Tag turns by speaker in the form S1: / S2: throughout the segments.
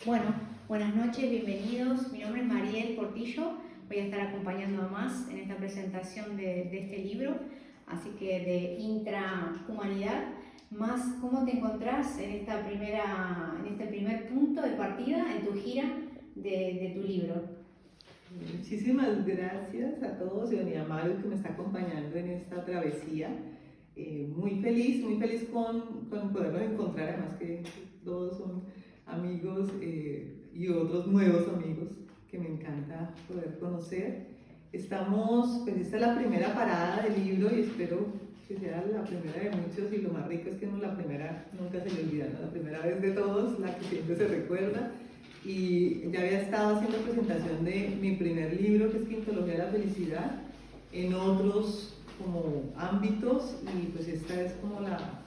S1: Bueno, buenas noches, bienvenidos. Mi nombre es Mariel Portillo. Voy a estar acompañando a Mas en esta presentación de este libro, así que de intrahumanidad. Mas, ¿cómo te encontrás en este primer punto de partida en tu gira de tu libro?
S2: Muchísimas gracias a todos y a Maru que me está acompañando en esta travesía. Muy feliz con poderlos encontrar, además que todos son amigos y otros nuevos amigos que me encanta poder conocer. Pues esta es la primera parada del libro y espero que sea la primera de muchos, y lo más rico es que no la primera nunca se le olvida, ¿no? La primera vez de todos, la que siempre se recuerda. Y ya había estado haciendo presentación de mi primer libro, que es Quintología de la Felicidad, en otros como ámbitos, y pues esta es como la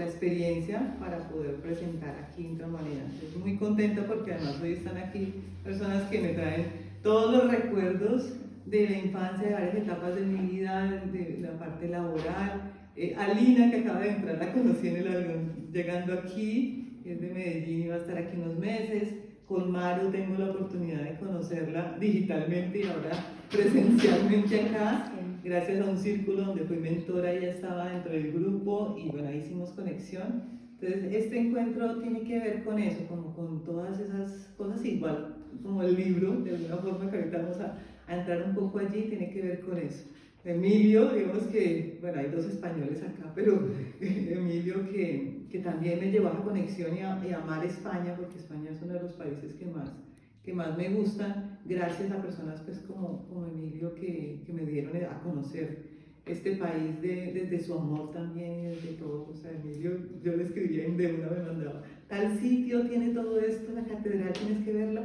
S2: experiencia para poder presentar aquí Intrahumanidad. Estoy muy contenta porque además hoy están aquí personas que me traen todos los recuerdos de la infancia, de varias etapas de mi vida, de la parte laboral. Alina, que acaba de entrar, la conocí en el avión llegando aquí, es de Medellín y va a estar aquí unos meses. Con Maru tengo la oportunidad de conocerla digitalmente y ahora presencialmente acá, gracias a un círculo donde fui mentora. Ella estaba dentro del grupo y bueno, ahí hicimos conexión. Entonces este encuentro tiene que ver con eso, como con todas esas cosas, igual como el libro, de alguna forma que ahorita vamos a entrar un poco allí, tiene que ver con eso. Emilio, digamos que, bueno, hay dos españoles acá, pero Emilio que también me llevó a la conexión y a amar España, porque España es uno de los países que más me gustan, gracias a personas pues como Emilio que me dieron a conocer este país desde su amor también y desde todo. O sea, Emilio, yo le escribía en de una, me mandaba, tal sitio tiene todo esto, la catedral tienes que verla,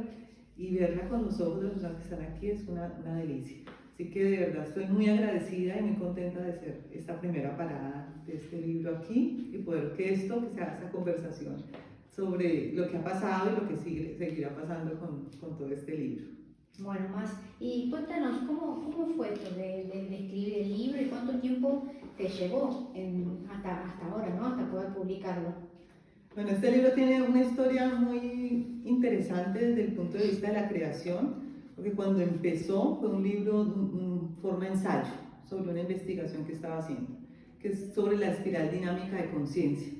S2: y verla con los ojos de los que están aquí es una delicia. Así que de verdad estoy muy agradecida y muy contenta de ser esta primera parada de este libro aquí y poder que se haga esta conversación sobre lo que ha pasado y lo que seguirá pasando con todo este libro.
S1: Bueno, Mas, y cuéntanos, ¿cómo fue esto de escribir el libro y cuánto tiempo te llevó hasta ahora, ¿no? Hasta poder publicarlo.
S2: Bueno, este libro tiene una historia muy interesante desde el punto de vista de la creación, porque cuando empezó fue un libro forma ensayo sobre una investigación que estaba haciendo, que es sobre la espiral dinámica de conciencia.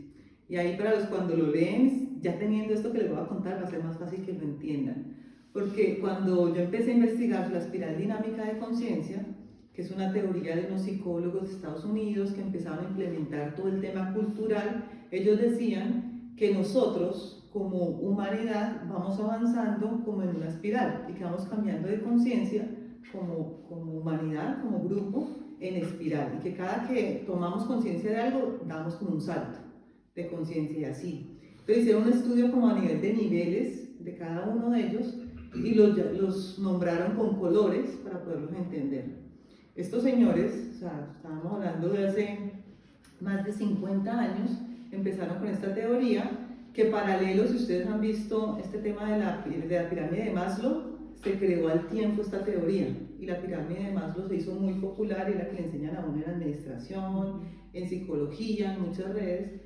S2: Y ahí para los cuando lo leen, ya teniendo esto que les voy a contar, va a ser más fácil que lo entiendan. Porque cuando yo empecé a investigar la espiral dinámica de conciencia, que es una teoría de unos psicólogos de Estados Unidos que empezaron a implementar todo el tema cultural, ellos decían que nosotros como humanidad vamos avanzando como en una espiral y que vamos cambiando de conciencia como humanidad, como grupo, en espiral, y que cada que tomamos conciencia de algo damos como un salto de conciencia y así. Entonces hicieron un estudio como a nivel de niveles de cada uno de ellos y los nombraron con colores para poderlos entender. Estos señores, o sea, estábamos hablando de hace más de 50 años, empezaron con esta teoría que, paralelo, si ustedes han visto este tema de la pirámide de Maslow, se creó al tiempo esta teoría, y la pirámide de Maslow se hizo muy popular y la que le enseñan a uno en administración, en psicología, en muchas redes.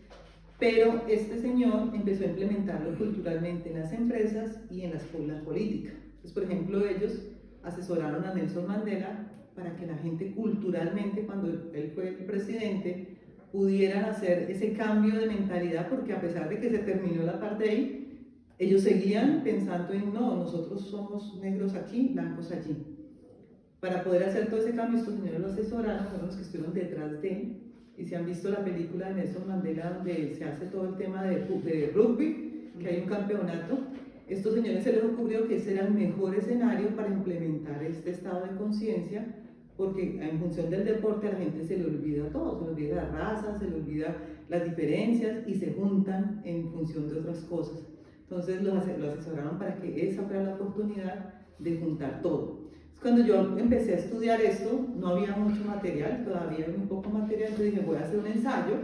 S2: Pero este señor empezó a implementarlo culturalmente en las empresas y en la política. Entonces, por ejemplo, ellos asesoraron a Nelson Mandela para que la gente culturalmente, cuando él fue el presidente, pudieran hacer ese cambio de mentalidad, porque a pesar de que se terminó la apartheid, ellos seguían pensando en no, nosotros somos negros aquí, blancos allí. Para poder hacer todo ese cambio, estos señores lo asesoraron, fueron los que estuvieron detrás de, y si han visto la película de Nelson Mandela donde se hace todo el tema de rugby, que hay un campeonato, estos señores se les ocurrió que ese era el mejor escenario para implementar este estado de conciencia, porque en función del deporte a la gente se le olvida todo, se le olvida la raza, se le olvida las diferencias y se juntan en función de otras cosas. Entonces lo asesoraron para que esa fuera la oportunidad de juntar todo. Cuando yo empecé a estudiar esto, no había mucho material, todavía hay muy poco material, entonces dije, voy a hacer un ensayo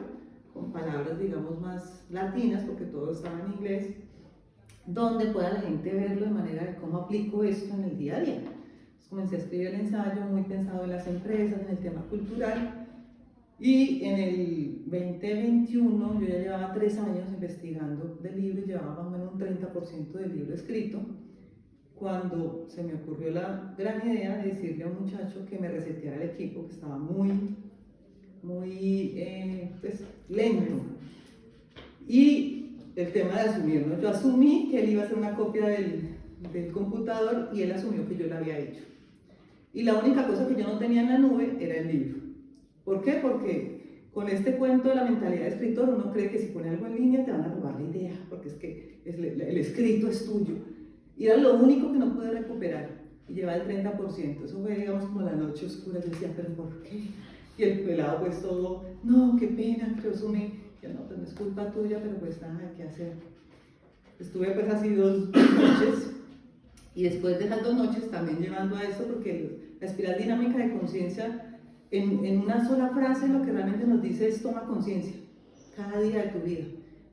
S2: con palabras, digamos, más latinas, porque todo estaba en inglés, donde pueda la gente verlo de manera de cómo aplico esto en el día a día. Entonces comencé a escribir el ensayo muy pensado en las empresas, en el tema cultural, Y en el 2021 yo ya llevaba 3 años investigando del libro y llevaba más o menos un 30% del libro escrito, cuando se me ocurrió la gran idea de decirle a un muchacho que me reseteara el equipo, que estaba muy pues, lento. Y el tema de asumir, ¿no? Yo asumí que él iba a hacer una copia del computador y él asumió que yo la había hecho. Y la única cosa que yo no tenía en la nube era el libro. ¿Por qué? Porque con este cuento de la mentalidad de escritor uno cree que si pone algo en línea te van a robar la idea, porque es que el escrito es tuyo. Y era lo único que no pude recuperar. Y llevaba el 30%. Eso fue, digamos, como la noche oscura. Yo decía, ¿pero por qué? Y el pelado pues todo, no, qué pena, pero asumí. Yo no, pues no es culpa tuya, pero pues nada, ¿qué hacer? Estuve pues así 2 noches. Y después de esas 2 noches también llevando a esto, porque la espiral dinámica de conciencia, en una sola frase lo que realmente nos dice es toma conciencia, cada día de tu vida.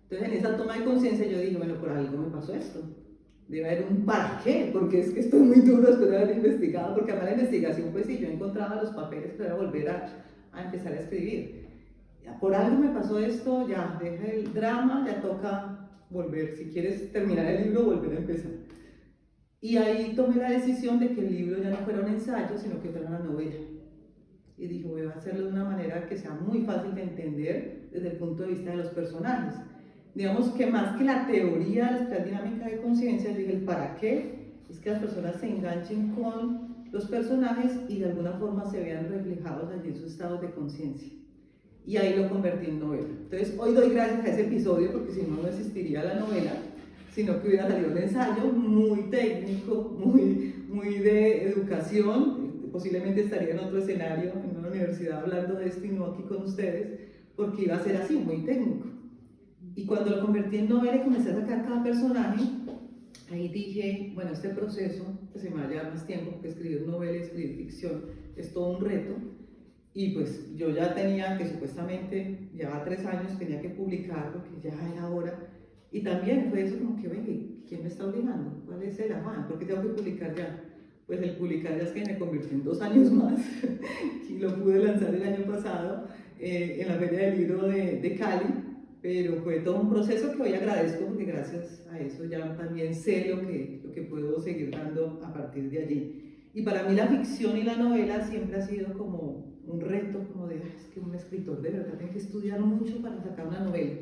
S2: Entonces en esa toma de conciencia yo dije, bueno, por algo me pasó esto. Debe haber un para qué, porque es que estoy muy duro después de haber investigado, porque además la investigación, pues sí, yo encontraba los papeles, pero era volver a empezar a escribir. Ya, por algo me pasó esto, ya, deja el drama, ya toca volver, si quieres terminar el libro, volver a empezar. Y ahí tomé la decisión de que el libro ya no fuera un ensayo, sino que fuera una novela. Y dije, voy a hacerlo de una manera que sea muy fácil de entender desde el punto de vista de los personajes. Digamos que más que la teoría de la espiral dinámica de conciencia, dije el para qué, es que las personas se enganchen con los personajes y de alguna forma se vean reflejados allí en sus estados de conciencia. Y ahí lo convertí en novela. Entonces hoy doy gracias a ese episodio, porque si no, no existiría la novela, sino que hubiera salido un ensayo muy técnico, muy de educación. Posiblemente estaría en otro escenario, en una universidad hablando de esto y no aquí con ustedes, porque iba a ser así, muy técnico. Y cuando lo convertí en novela y comencé a sacar cada personaje, ahí dije, bueno, este proceso, que se me va a llevar más tiempo, porque escribir novela y escribir ficción es todo un reto. Y pues yo ya tenía que supuestamente, llevaba 3 años, tenía que publicar, porque ya era hora. Y también fue eso como que, venga, ¿quién me está obligando? ¿Cuál es el afán? ¿Por qué tengo que publicar ya? Pues el publicar ya es que me convirtió en 2 años más y lo pude lanzar el año pasado en la Feria del Libro de Cali, pero fue todo un proceso que hoy agradezco porque gracias a eso ya también sé lo que puedo seguir dando a partir de allí. Y para mí la ficción y la novela siempre ha sido como un reto, como de, es que un escritor de verdad tiene que estudiar mucho para sacar una novela.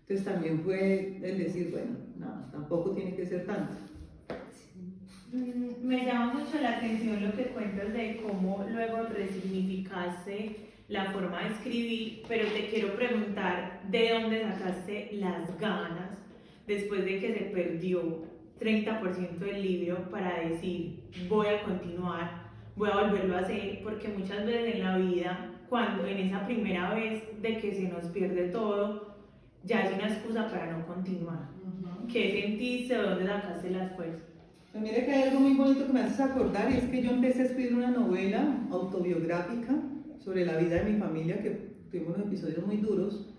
S2: Entonces también fue el decir, bueno, no, tampoco tiene que ser tanto.
S3: Me llama mucho la atención lo que cuentas de cómo luego resignificaste la forma de escribir, pero te quiero preguntar de dónde sacaste las ganas después de que se perdió 30% del libro para decir voy a continuar, voy a volverlo a hacer, porque muchas veces en la vida, cuando en esa primera vez de que se nos pierde todo, ya es una excusa para no continuar. ¿Qué sentiste? ¿De dónde sacaste las fuerzas?
S2: Pues mire que hay algo muy bonito que me haces acordar, y es que yo empecé a escribir una novela autobiográfica sobre la vida de mi familia, que tuvimos unos episodios muy duros,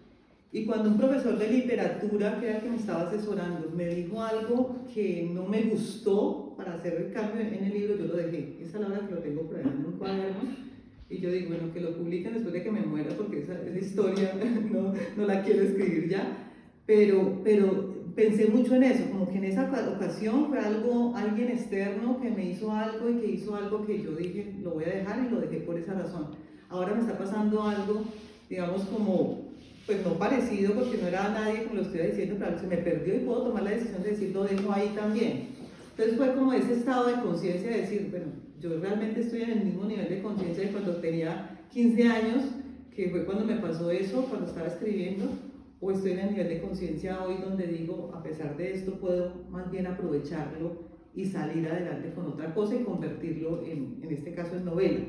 S2: y cuando un profesor de literatura, que era el que me estaba asesorando, me dijo algo que no me gustó para hacer el cambio en el libro, yo lo dejé. Esa es la hora que lo tengo por ahí en un cuaderno, y yo digo, bueno, que lo publiquen después de que me muera, porque esa historia no la quiero escribir ya, pero pensé mucho en eso, como que en esa ocasión fue alguien externo que me hizo algo y que hizo algo que yo dije, lo voy a dejar, y lo dejé por esa razón. Ahora me está pasando algo, digamos, como, pues no parecido, porque no era nadie como lo estoy diciendo, pero se me perdió y puedo tomar la decisión de decir, lo dejo ahí también. Entonces fue como ese estado de conciencia de decir, bueno, yo realmente estoy en el mismo nivel de conciencia de cuando tenía 15 años, que fue cuando me pasó eso, cuando estaba escribiendo, o estoy en el nivel de conciencia hoy donde digo, a pesar de esto, puedo más bien aprovecharlo y salir adelante con otra cosa y convertirlo en este caso en novela.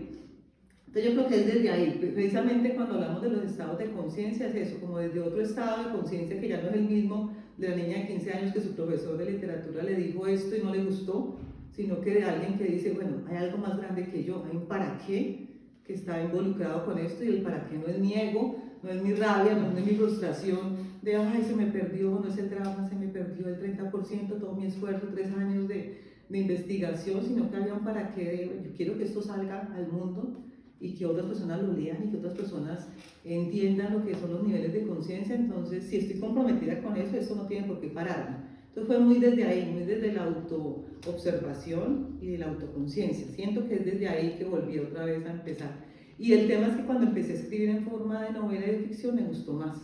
S2: Entonces yo creo que es desde ahí, precisamente cuando hablamos de los estados de conciencia, es eso, como desde otro estado de conciencia que ya no es el mismo de la niña de 15 años que su profesor de literatura le dijo esto y no le gustó, sino que de alguien que dice, bueno, hay algo más grande que yo, hay un para qué que está involucrado con esto, y el para qué no es mi ego, no es mi rabia, no es mi frustración de, ay, se me perdió, no es el drama, se me perdió el 30%, todo mi esfuerzo, 3 años de investigación, sino que había un para qué de, yo quiero que esto salga al mundo, y que otras personas lo lean y que otras personas entiendan lo que son los niveles de conciencia. Entonces, si estoy comprometida con eso, eso no tiene por qué pararme. Entonces fue muy desde ahí, muy desde la autoobservación y de la autoconciencia. Siento que es desde ahí que volví otra vez a empezar. Y el tema es que cuando empecé a escribir en forma de novela y de ficción me gustó más.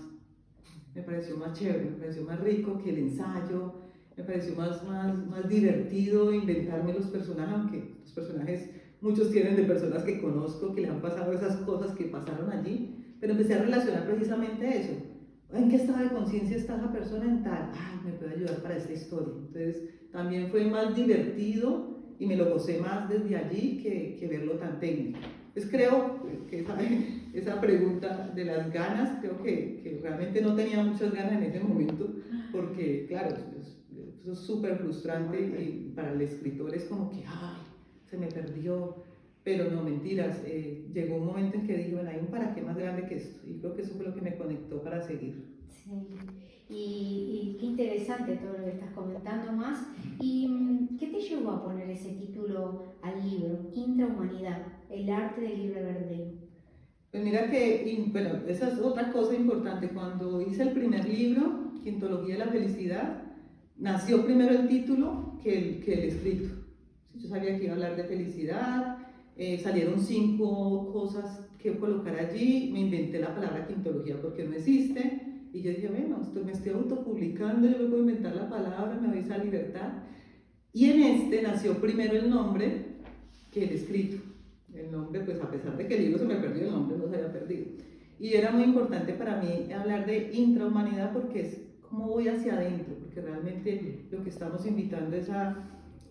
S2: Me pareció más chévere, me pareció más rico que el ensayo, me pareció más divertido inventarme los personajes, aunque los personajes muchos tienen de personas que conozco, que le han pasado esas cosas que pasaron allí, pero empecé a relacionar precisamente eso. ¿En qué estado de conciencia está esa persona en tal? Ay, me puede ayudar para esta historia. Entonces también fue más divertido y me lo gocé más desde allí que verlo tan técnico. Pues creo que esa pregunta de las ganas, creo que realmente no tenía muchas ganas en ese momento, porque claro, eso es súper frustrante y para el escritor es como que, ay, se me perdió, pero no, mentiras, llegó un momento en que dije, bueno, hay un para qué más grande que esto, y creo que eso fue lo que me conectó para seguir.
S1: Sí, y qué interesante todo lo que estás comentando más. ¿Y qué te llevó a poner ese título al libro, Intrahumanidad, el arte del libre albedrío?
S2: Pues mira que, bueno, esa es otra cosa importante. Cuando hice el primer libro, Quintología de la Felicidad, nació primero el título que el escrito. Yo sabía que iba a hablar de felicidad, salieron 5 cosas que colocar allí, me inventé la palabra quintología porque no existe, y yo dije, bueno, me estoy autopublicando, yo me puedo inventar la palabra, me doy esa libertad. Y en este nació primero el nombre que el escrito. El nombre, pues a pesar de que el libro se me perdió, el nombre no se había perdido. Y era muy importante para mí hablar de intrahumanidad porque es cómo voy hacia adentro, porque realmente lo que estamos invitando es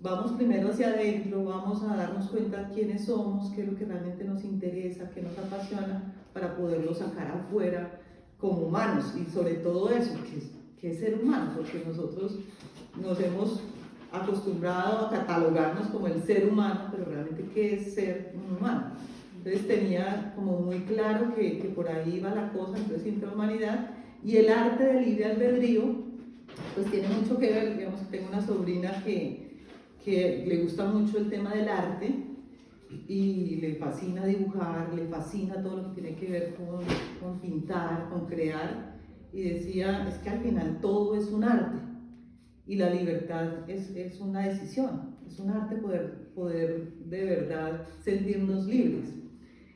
S2: vamos primero hacia adentro, vamos a darnos cuenta quiénes somos, qué es lo que realmente nos interesa, qué nos apasiona, para poderlo sacar afuera como humanos. Y sobre todo eso, que es ser humano, porque nosotros nos hemos acostumbrado a catalogarnos como el ser humano, pero realmente ¿qué es ser un humano? Entonces tenía como muy claro que por ahí iba la cosa, entonces intrahumanidad. Y el arte del libre albedrío, pues tiene mucho que ver, digamos que tengo una sobrina que le gusta mucho el tema del arte y le fascina dibujar, le fascina todo lo que tiene que ver con pintar, con crear, y decía, es que al final todo es un arte y la libertad es una decisión, es un arte poder de verdad sentirnos libres.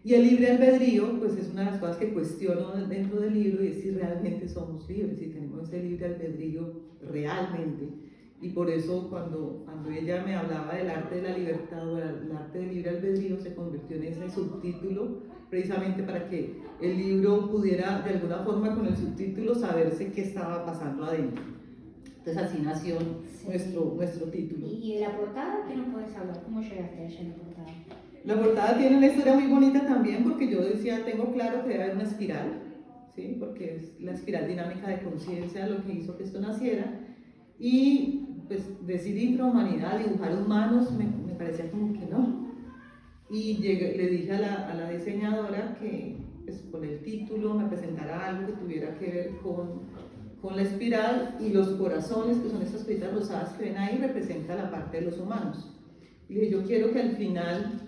S2: Y el libre albedrío, pues es una de las cosas que cuestiono dentro del libro, y es si realmente somos libres, si tenemos ese libre albedrío realmente. Y por eso cuando ella me hablaba del arte de la libertad o el arte del libre albedrío, se convirtió en ese subtítulo, precisamente para que el libro pudiera de alguna forma con el subtítulo saberse qué estaba pasando adentro. Entonces así nació nuestro título.
S1: ¿Y de la portada qué nos puedes hablar? ¿Cómo llegaste allá en la portada?
S2: La portada tiene una historia muy bonita también, porque yo decía, tengo claro que debe haber una espiral, ¿sí? Porque es la espiral dinámica de conciencia lo que hizo que esto naciera. Y pues decir intrahumanidad, dibujar humanos, me parecía como que no. Y le dije a la diseñadora que pues, con el título me presentara algo que tuviera que ver con la espiral, y los corazones, que son estas cositas rosadas que ven ahí, representan la parte de los humanos. Y le dije, yo quiero que al final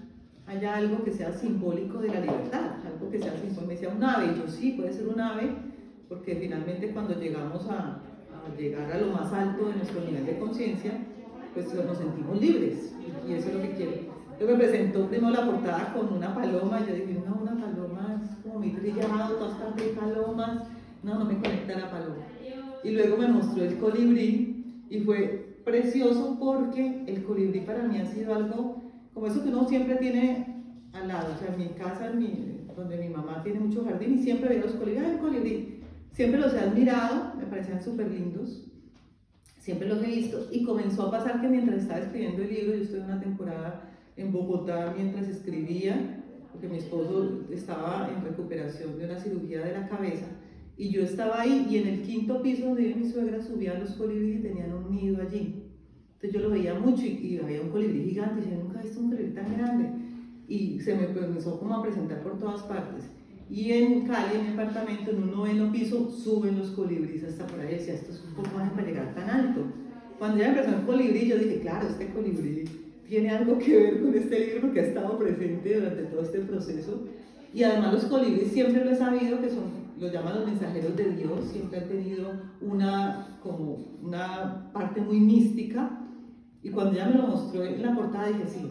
S2: haya algo que sea simbólico de la libertad, algo que sea simbólico. Me decía, un ave, y yo sí, puede ser un ave, porque finalmente cuando llegamos a llegar a lo más alto de nuestro nivel de conciencia, pues nos sentimos libres, y eso es lo que quiero. Entonces me presentó primero la portada con una paloma, y yo dije, no, una paloma es como muy trillado, todas partes de palomas, no me conecta la paloma. Y luego me mostró el colibrí, y fue precioso porque el colibrí para mí ha sido algo como eso que uno siempre tiene al lado. O sea, en mi casa, donde mi mamá tiene mucho jardín, y siempre veía los colibríes, ¡ay, colibrí! Siempre los he admirado, me parecían súper lindos, siempre los he visto, y comenzó a pasar que mientras estaba escribiendo el libro, yo estuve una temporada en Bogotá mientras escribía, porque mi esposo estaba en recuperación de una cirugía de la cabeza, y yo estaba ahí, y en el 5.º piso donde vive mi suegra subían los colibríes y tenían un nido allí. Entonces yo lo veía mucho, y había un colibrí gigante, y yo nunca he visto un colibrí tan grande, y se me comenzó como a presentar por todas partes. Y en Cali, en mi apartamento, en un 9.º piso, suben los colibríes hasta por ahí. Decía, esto es un poco más para llegar tan alto. Cuando ya me empezó el colibrí, yo dije, claro, este colibrí tiene algo que ver con este libro porque ha estado presente durante todo este proceso. Y además los colibríes siempre lo he sabido que son, los llaman los mensajeros de Dios, siempre han tenido como una parte muy mística. Y cuando ella me lo mostró en la portada dije, sí,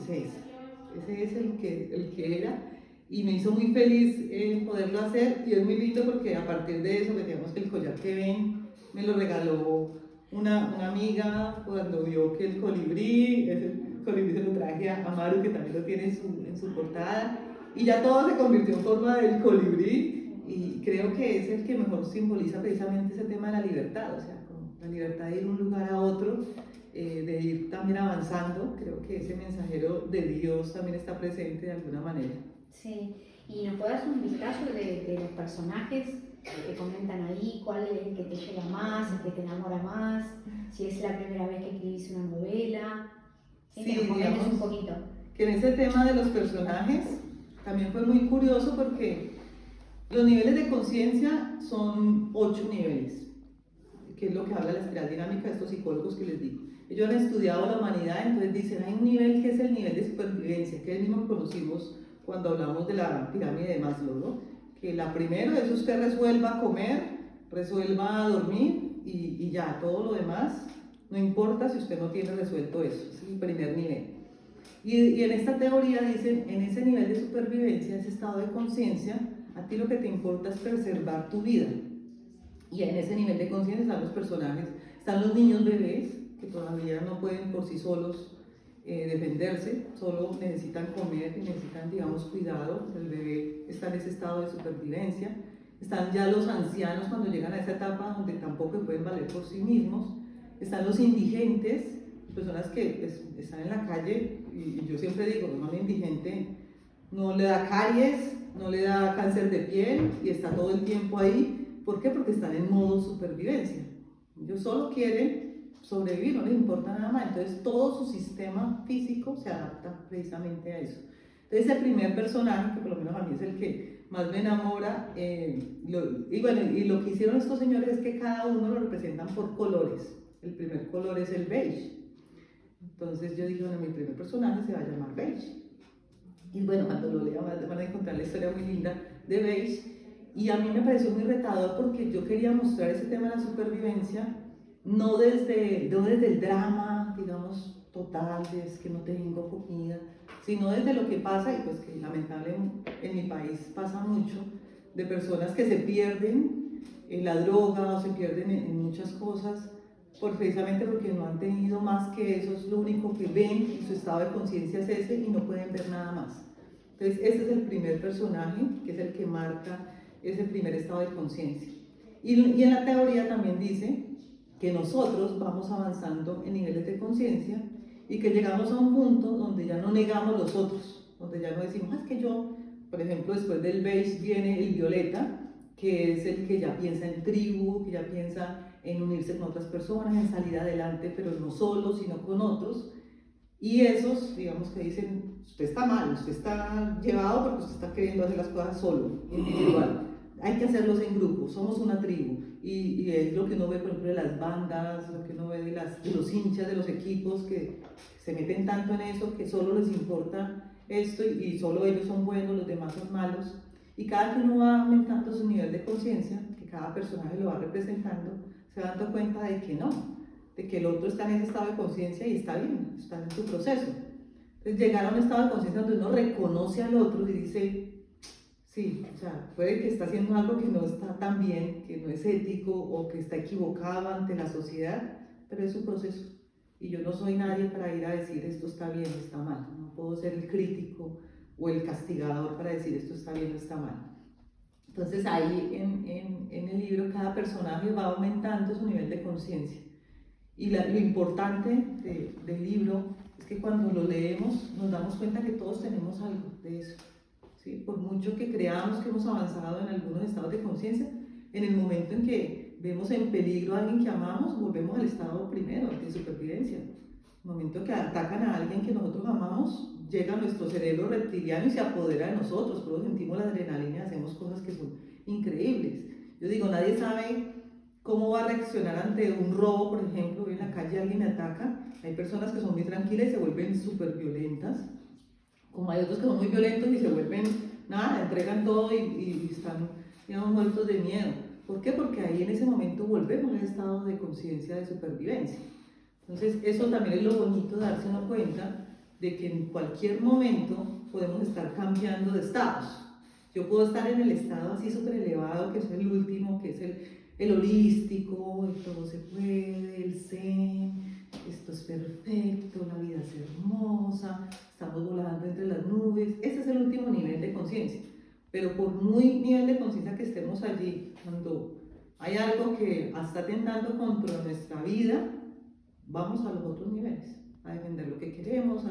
S2: ese es el que era. Y me hizo muy feliz poderlo hacer, y es muy lindo porque a partir de eso, que digamos que el collar que ven, me lo regaló una amiga cuando vio que el colibrí se lo traje a Maru, que también lo tiene en su portada, y ya todo se convirtió en forma del colibrí, y creo que es el que mejor simboliza precisamente ese tema de la libertad, o sea, como la libertad de ir de un lugar a otro, de ir también avanzando. Creo que ese mensajero de Dios también está presente de alguna manera.
S1: Sí, y nos puedes dar un vistazo de los personajes que comentan ahí, cuál es el que te llega más, el que te enamora más, si es la primera vez que escribís una novela.
S2: Sí,
S1: que nos comentes
S2: digamos
S1: un poquito.
S2: que en ese tema de los personajes también fue muy curioso porque los niveles de conciencia son 8 niveles, que es lo que habla la espiral dinámica de estos psicólogos que les digo. Ellos han estudiado la humanidad, entonces dicen, hay un nivel que es el nivel de supervivencia, que es el mismo que conocimos cuando hablamos de la pirámide de Maslow, ¿no? Que la primera es usted resuelva comer, resuelva dormir y ya, todo lo demás no importa si usted no tiene resuelto eso, es el primer nivel. Y en esta teoría dicen, en ese nivel de supervivencia, ese estado de conciencia, a ti lo que te importa es preservar tu vida. Y en ese nivel de conciencia están los personajes, están los niños bebés, que todavía no pueden por sí solos defenderse, solo necesitan comer y necesitan, digamos, cuidado. El bebé está en ese estado de supervivencia. Están ya los ancianos cuando llegan a esa etapa donde tampoco pueden valer por sí mismos. Están los indigentes, personas que pues, están en la calle, y yo siempre digo, un indigente no le da caries, no le da cáncer de piel y está todo el tiempo ahí. ¿Por qué? Porque están en modo supervivencia. Ellos solo quieren sobrevivir, no les importa nada más. Entonces todo su sistema físico se adapta precisamente a eso. Entonces el primer personaje, que por lo menos a mí es el que más me enamora, y lo que hicieron estos señores es que cada uno lo representan por colores. El primer color es el beige. Entonces yo dije, bueno, mi primer personaje se va a llamar beige. Y bueno, cuando lo lean van a encontrar la historia muy linda de beige. Y a mí me pareció muy retador porque yo quería mostrar ese tema de la supervivencia no desde el drama, digamos, total, de es que no tengo comida, sino desde lo que pasa, y pues que lamentablemente en mi país pasa mucho, de personas que se pierden en la droga o se pierden en muchas cosas, precisamente porque no han tenido más que eso, es lo único que ven y su estado de conciencia es ese y no pueden ver nada más. Entonces ese es el primer personaje, que es el que marca ese primer estado de conciencia. Y en la teoría también dice que nosotros vamos avanzando en niveles de conciencia y que llegamos a un punto donde ya no negamos los otros, donde ya no decimos, es que yo, por ejemplo, después del beige viene el violeta, que es el que ya piensa en tribu, que ya piensa en unirse con otras personas, en salir adelante, pero no solo, sino con otros. Y esos, digamos que dicen, usted está mal, usted está llevado porque usted está queriendo hacer las cosas solo, individual. Hay que hacerlos en grupo, somos una tribu. Y es lo que uno ve, por ejemplo, de las bandas, lo que uno ve de los hinchas de los equipos que se meten tanto en eso que solo les importa esto y solo ellos son buenos, los demás son malos. Y cada que uno va aumentando su nivel de conciencia, que cada personaje lo va representando, se va dando cuenta de que no, de que el otro está en ese estado de conciencia y está bien, está en su proceso. Entonces llegar a un estado de conciencia donde uno reconoce al otro y dice, sí, o sea, puede que está haciendo algo que no está tan bien, que no es ético o que está equivocado ante la sociedad, pero es su proceso. Y yo no soy nadie para ir a decir esto está bien o está mal. No puedo ser el crítico o el castigador para decir esto está bien o está mal. Entonces ahí en el libro cada personaje va aumentando su nivel de conciencia. Y lo importante del libro es que cuando lo leemos nos damos cuenta que todos tenemos algo de eso. ¿Sí? Por mucho que creamos que hemos avanzado en algunos estados de conciencia, en el momento en que vemos en peligro a alguien que amamos, volvemos al estado primero de supervivencia. En el momento que atacan a alguien que nosotros amamos, llega a nuestro cerebro reptiliano y se apodera de nosotros, todos sentimos la adrenalina y hacemos cosas que son increíbles. Yo digo, nadie sabe cómo va a reaccionar ante un robo, por ejemplo, en la calle alguien me ataca. Hay personas que son muy tranquilas y se vuelven súper violentas, como hay otros que son muy violentos y se vuelven, nada, entregan todo y están, digamos, muertos de miedo. ¿Por qué? Porque ahí en ese momento volvemos al estado de conciencia de supervivencia. Entonces, eso también es lo bonito de darse una cuenta de que en cualquier momento podemos estar cambiando de estados. Yo puedo estar en el estado así súper elevado, que es el último, que es el holístico, el todo se puede, el zen, esto es perfecto, la vida es hermosa, estamos volando entre las nubes. Ese es el último nivel de conciencia. Pero por muy nivel de conciencia que estemos allí, cuando hay algo que está atentando contra nuestra vida, vamos a los otros niveles, a defender lo que queremos,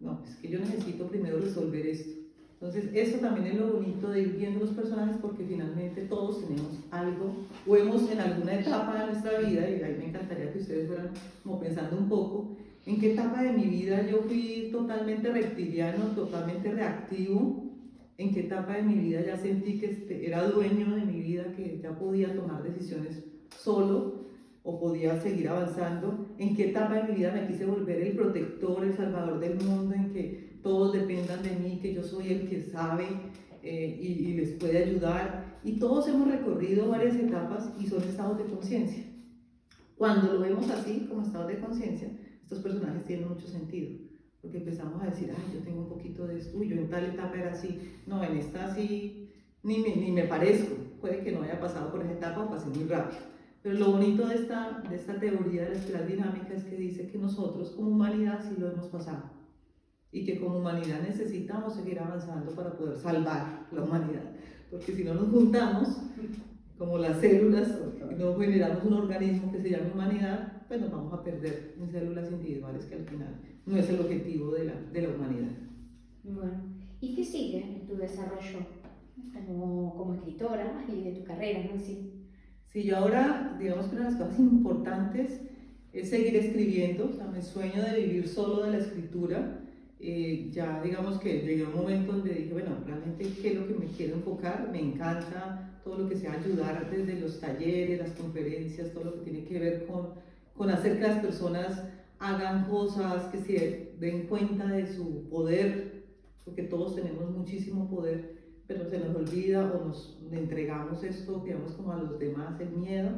S2: no, es que yo necesito primero resolver esto. Entonces, eso también es lo bonito de ir viendo los personajes, porque finalmente todos tenemos algo, o hemos en alguna etapa de nuestra vida, y ahí me encantaría que ustedes fueran como pensando un poco, en qué etapa de mi vida yo fui totalmente reptiliano, totalmente reactivo, en qué etapa de mi vida ya sentí que era dueño de mi vida, que ya podía tomar decisiones solo, o podía seguir avanzando, en qué etapa de mi vida me quise volver el protector, el salvador del mundo, en que todos dependan de mí, que yo soy el que sabe y les puede ayudar. Y todos hemos recorrido varias etapas y son estados de conciencia. Cuando lo vemos así, como estados de conciencia, estos personajes tienen mucho sentido, porque empezamos a decir, ay, yo tengo un poquito de esto, yo en tal etapa era así, no, en esta sí, ni me parezco, puede que no haya pasado por esa etapa o pasé muy rápido. Pero lo bonito de esta teoría de la espiral dinámica es que dice que nosotros como humanidad sí lo hemos pasado y que como humanidad necesitamos seguir avanzando para poder salvar la humanidad, porque si no nos juntamos como las células y no generamos un organismo que se llame humanidad, pues nos vamos a perder en células individuales, que al final no es el objetivo de la humanidad.
S1: Bueno, ¿y qué sigue en tu desarrollo como escritora y de tu carrera, ¿no? Sí.
S2: Sí, yo ahora, digamos que una de las cosas importantes es seguir escribiendo, o sea, mi sueño de vivir solo de la escritura, ya digamos que llegué a un momento donde dije, bueno, realmente qué es lo que me quiero enfocar, me encanta todo lo que sea ayudar desde los talleres, las conferencias, todo lo que tiene que ver con hacer que las personas hagan cosas, que se den cuenta de su poder, porque todos tenemos muchísimo poder, pero se nos olvida o nos entregamos esto, digamos, como a los demás, el miedo.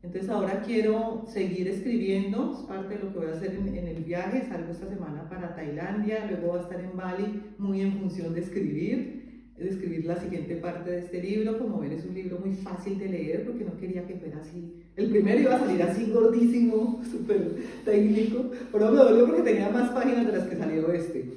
S2: Entonces ahora quiero seguir escribiendo, es parte de lo que voy a hacer en el viaje. Salgo esta semana para Tailandia, luego voy a estar en Bali, muy en función de escribir la siguiente parte de este libro. Como ven, es un libro muy fácil de leer, porque no quería que fuera así. El primero iba a salir así gordísimo, súper técnico, pero me dolió porque tenía más páginas de las que salió este.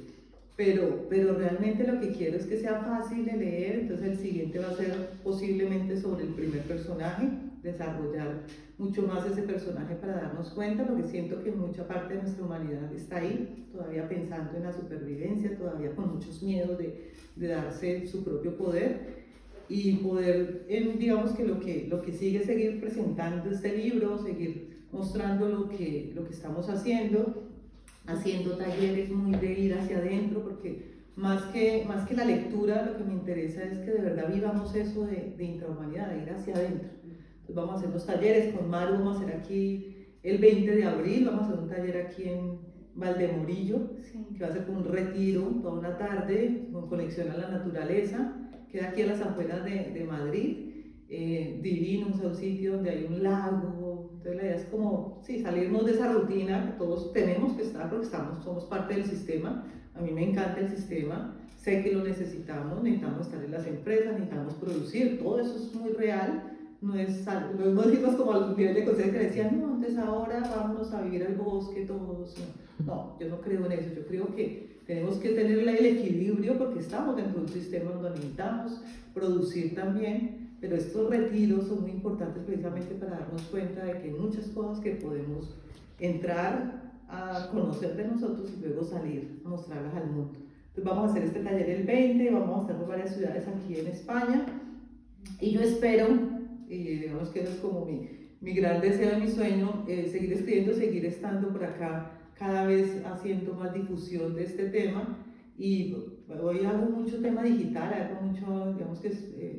S2: Pero realmente lo que quiero es que sea fácil de leer. Entonces el siguiente va a ser posiblemente sobre el primer personaje, desarrollar mucho más ese personaje para darnos cuenta, porque siento que mucha parte de nuestra humanidad está ahí, todavía pensando en la supervivencia, todavía con muchos miedos de darse su propio poder, y poder, digamos que lo que sigue es seguir presentando este libro, seguir mostrando lo que estamos haciendo talleres muy de ir hacia adentro, porque más que la lectura, lo que me interesa es que de verdad vivamos eso de intrahumanidad, de ir hacia adentro. Entonces vamos a hacer los talleres con Maru, vamos a hacer aquí el 20 de abril, vamos a hacer un taller aquí en Valdemorillo, sí, que va a ser como un retiro, toda una tarde, con conexión a la naturaleza, queda aquí a las afueras de Madrid, divino, un sitio donde hay un lago. Entonces la idea es como, sí, salirnos de esa rutina que todos tenemos que estar, porque somos parte del sistema. A mí me encanta el sistema, sé que lo necesitamos estar en las empresas, necesitamos producir, todo eso es muy real. No decimos como al nivel de conciencia que decían, no, entonces ahora vámonos a vivir al bosque todos. No, yo no creo en eso, yo creo que tenemos que tener el equilibrio, porque estamos dentro de un sistema donde necesitamos producir también. Pero estos retiros son muy importantes precisamente para darnos cuenta de que hay muchas cosas que podemos entrar a conocer de nosotros y luego salir a mostrarlas al mundo. Entonces vamos a hacer este taller el 20, vamos a estar por varias ciudades aquí en España, y yo espero, y digamos que eso es como mi gran deseo y mi sueño, seguir escribiendo, seguir estando por acá, cada vez haciendo más difusión de este tema, Y hoy hago mucho tema digital, hago mucho, digamos que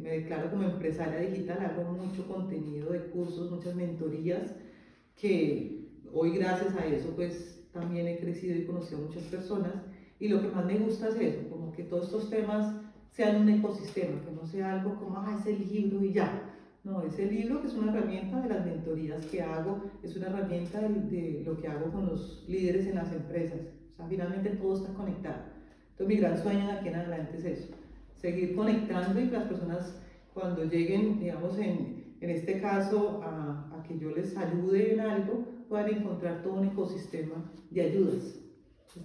S2: me declaro como empresaria digital, hago mucho contenido de cursos, muchas mentorías, que hoy gracias a eso pues también he crecido y conocido a muchas personas. Y lo que más me gusta es eso, como que todos estos temas sean un ecosistema, que no sea algo como, ese libro y ya. No, ese libro que es una herramienta de las mentorías que hago, es una herramienta de lo que hago con los líderes en las empresas. O sea, finalmente todo está conectado. Entonces mi gran sueño de aquí en adelante es eso, seguir conectando y que las personas cuando lleguen, digamos, en este caso, a que yo les ayude en algo, puedan encontrar todo un ecosistema de ayudas.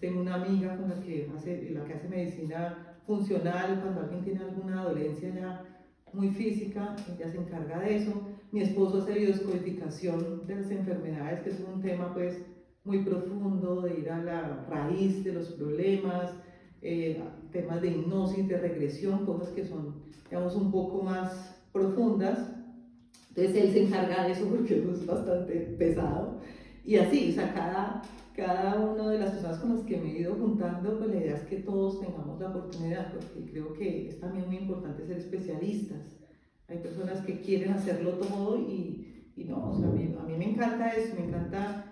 S2: Tengo una amiga con la que hace medicina funcional, cuando alguien tiene alguna dolencia ya muy física, ella se encarga de eso. Mi esposo hace biodescodificación de las enfermedades, que es un tema pues muy profundo, de ir a la raíz de los problemas, temas de hipnosis, de regresión, cosas que son, digamos, un poco más profundas. Entonces él se encarga de eso porque es bastante pesado. Y así, o sea, cada una de las personas con las que me he ido juntando, pues la idea es que todos tengamos la oportunidad, porque creo que es también muy importante ser especialistas. Hay personas que quieren hacerlo todo y no, o sea, a mí me encanta eso, me encanta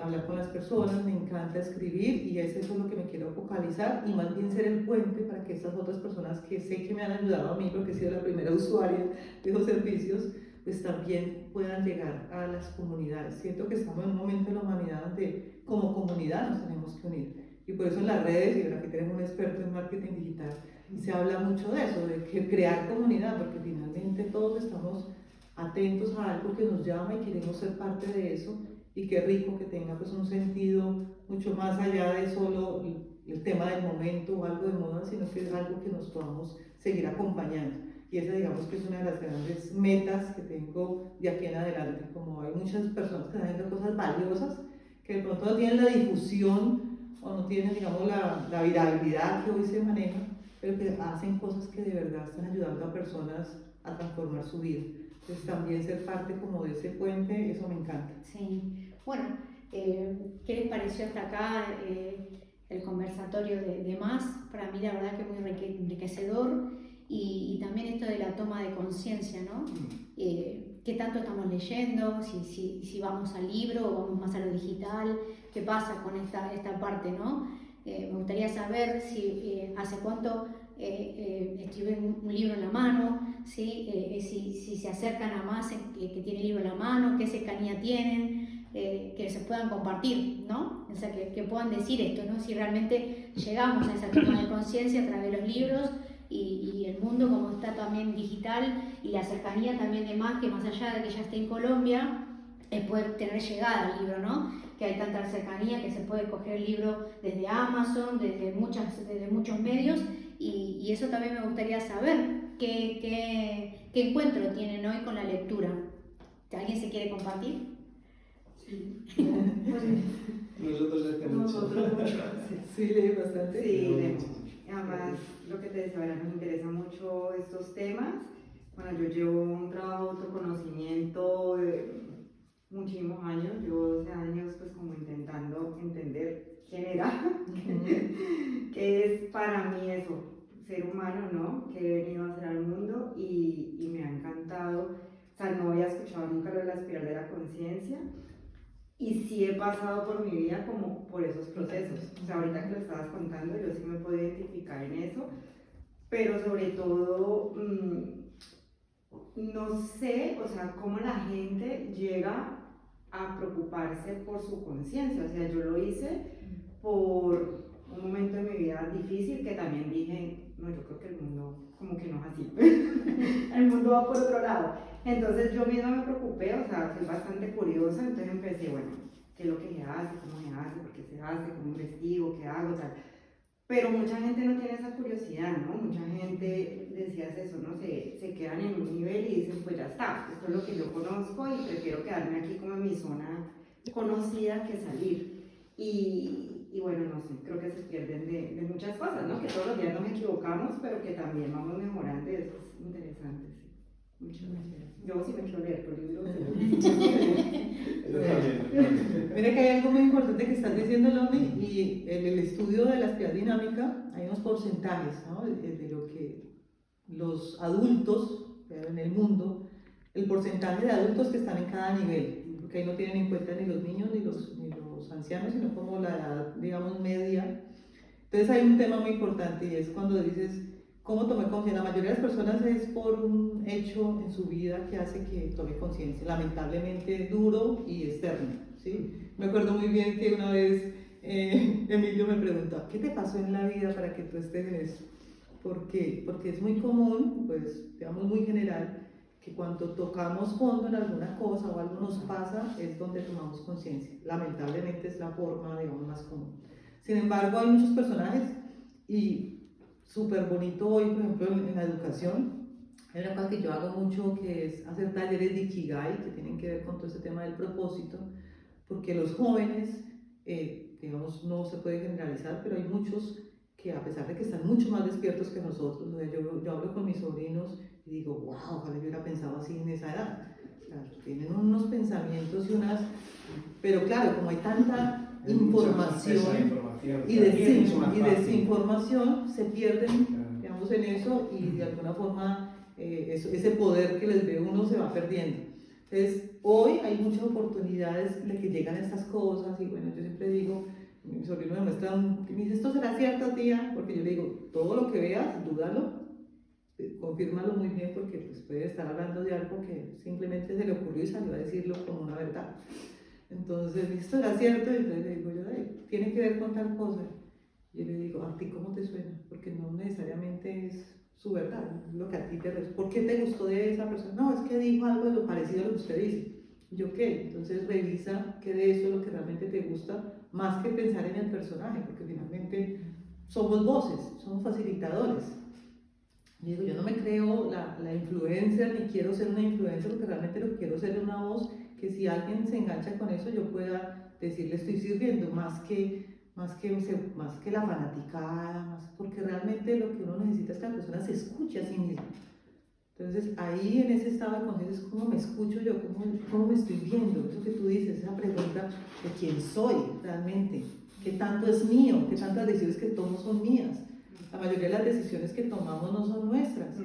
S2: hablar con las personas, me encanta escribir y es eso lo que me quiero focalizar y más bien ser el puente para que estas otras personas que sé que me han ayudado a mí, porque he sido la primera usuaria de esos servicios, pues también puedan llegar a las comunidades. Siento que estamos en un momento de la humanidad donde como comunidad nos tenemos que unir. Y por eso en las redes, y ahora que tenemos un experto en marketing digital, se habla mucho de eso, de que crear comunidad, porque finalmente todos estamos atentos a algo que nos llama y queremos ser parte de eso. Y qué rico que tenga pues un sentido mucho más allá de solo el tema del momento o algo de moda, sino que es algo que nos podamos seguir acompañando. Y esa digamos que es una de las grandes metas que tengo de aquí en adelante. Como hay muchas personas que están haciendo cosas valiosas, que de pronto no tienen la difusión o no tienen, digamos, la viralidad que hoy se maneja, pero que hacen cosas que de verdad están ayudando a personas a transformar su vida. Entonces también ser parte como de ese puente, eso me encanta.
S1: Sí, bueno, ¿qué les pareció hasta acá el conversatorio de más? Para mí la verdad que muy enriquecedor y también esto de la toma de conciencia, ¿no? ¿Qué tanto estamos leyendo? Si vamos al libro o vamos más a lo digital, ¿qué pasa con esta parte, ¿no? Me gustaría saber si hace cuánto escriben un libro en la mano, ¿sí? Si se acercan a más que tiene el libro en la mano, qué cercanía tienen, que se puedan compartir, ¿no? O sea, que puedan decir esto, ¿no? Si realmente llegamos a esa toma de conciencia a través de los libros y el mundo como está también digital y la cercanía también de más, que más allá de que ya esté en Colombia, es poder tener llegada al libro, ¿no? Que hay tanta cercanía que se puede coger el libro desde Amazon, desde muchos medios y eso también me gustaría saber, qué encuentro tienen hoy con la lectura. ¿Alguien se quiere compartir?
S4: Sí.
S5: Nosotros mucho.
S2: Sí, leí bastante.
S4: Sí, leemos. Además, lo que te decía, ahora nos interesa mucho estos temas. Bueno, yo llevo un trabajo de autoconocimiento de muchísimos años. Llevo 12 años pues como intentando entender quién era, qué es para mí eso, ser humano, ¿no? Que he venido a hacer al mundo y me ha encantado. O sea, no había escuchado nunca lo de la espiral de la conciencia. Y sí he pasado por mi vida como por esos procesos. O sea, ahorita que lo estabas contando, yo sí me puedo identificar en eso. Pero sobre todo, no sé, o sea, cómo la gente llega a preocuparse por su conciencia. O sea, yo lo hice por un momento de mi vida difícil que también dije, no, yo creo que el mundo como que no es así. El mundo va por otro lado. Entonces yo misma me preocupé, o sea, soy bastante curiosa, entonces empecé, bueno, ¿qué es lo que se hace? ¿Cómo se hace? ¿Por qué se hace? ¿Cómo investigo? ¿Qué hago? Tal. Pero mucha gente no tiene esa curiosidad, ¿no? Mucha gente, decías eso, ¿no? Se quedan en un nivel y dicen, pues ya está, esto es lo que yo conozco y prefiero quedarme aquí como en mi zona conocida que salir. Y bueno, no sé, creo que se pierden de muchas cosas, ¿no? Que todos los días nos equivocamos, pero que también vamos mejorando y eso es interesante, sí. Muchas gracias. Yo sí me quiero leer tu libro.
S5: Yo también.
S2: Mira que hay algo muy importante que estás diciendo, Lomi, y en el estudio de la espiral dinámica hay unos porcentajes, ¿no? De lo que los adultos en el mundo, el porcentaje de adultos que están en cada nivel, porque ahí no tienen en cuenta ni los niños ni los ancianos, sino como la edad, digamos, media. Entonces hay un tema muy importante y es cuando dices, ¿cómo tomé conciencia? La mayoría de las personas es por un hecho en su vida que hace que tome conciencia, lamentablemente duro y externo, ¿sí? Me acuerdo muy bien que una vez Emilio me preguntó, ¿qué te pasó en la vida para que tú estés en eso? ¿Por qué? Porque es muy común, pues digamos muy general, que cuando tocamos fondo en alguna cosa o algo nos pasa es donde tomamos conciencia. Lamentablemente es la forma, digamos, más común. Sin embargo, hay muchos personajes y súper bonito hoy, por ejemplo, en la educación. Hay una cosa que yo hago mucho que es hacer talleres de Ikigai que tienen que ver con todo ese tema del propósito, porque los jóvenes, digamos, no se puede generalizar, pero hay muchos que a pesar de que están mucho más despiertos que nosotros, o sea, yo hablo con mis sobrinos y digo, wow, ojalá yo hubiera pensado así en esa edad. Claro, tienen unos pensamientos y unas... Pero claro, como hay tanta información y desinformación, se pierden, digamos, en eso y de alguna forma ese poder que les ve uno se va perdiendo. Entonces, hoy hay muchas oportunidades de que llegan estas cosas y bueno, yo siempre digo, mi sobrino me muestra, me dice, ¿esto será cierto, tía? Porque yo le digo, todo lo que veas, dúdalo, confírmalo muy bien porque pues, puede estar hablando de algo que simplemente se le ocurrió y salió a decirlo como una verdad. Entonces, ¿esto era cierto? Y entonces le digo yo, tiene que ver con tal cosa. Y yo le digo, ¿a ti cómo te suena? Porque no necesariamente es su verdad, es lo que a ti te resulta. ¿Por qué te gustó de esa persona? No, es que dijo algo de lo parecido a lo que usted dice. Y yo, ¿qué? Entonces revisa qué de eso es lo que realmente te gusta, más que pensar en el personaje, porque finalmente somos voces, somos facilitadores. Y digo, yo no me creo la influencer, ni quiero ser una influencer, porque realmente lo que quiero ser es una voz que si alguien se engancha con eso, yo pueda decirle estoy sirviendo, más que la fanaticada, porque realmente lo que uno necesita es que la persona se escuche a sí misma. Entonces ahí en ese estado de conciencia es cómo me escucho yo, cómo me estoy viendo, eso que tú dices, esa pregunta de quién soy realmente, qué tanto es mío, qué tantas decisiones que tomo son mías. La mayoría de las decisiones que tomamos no son nuestras.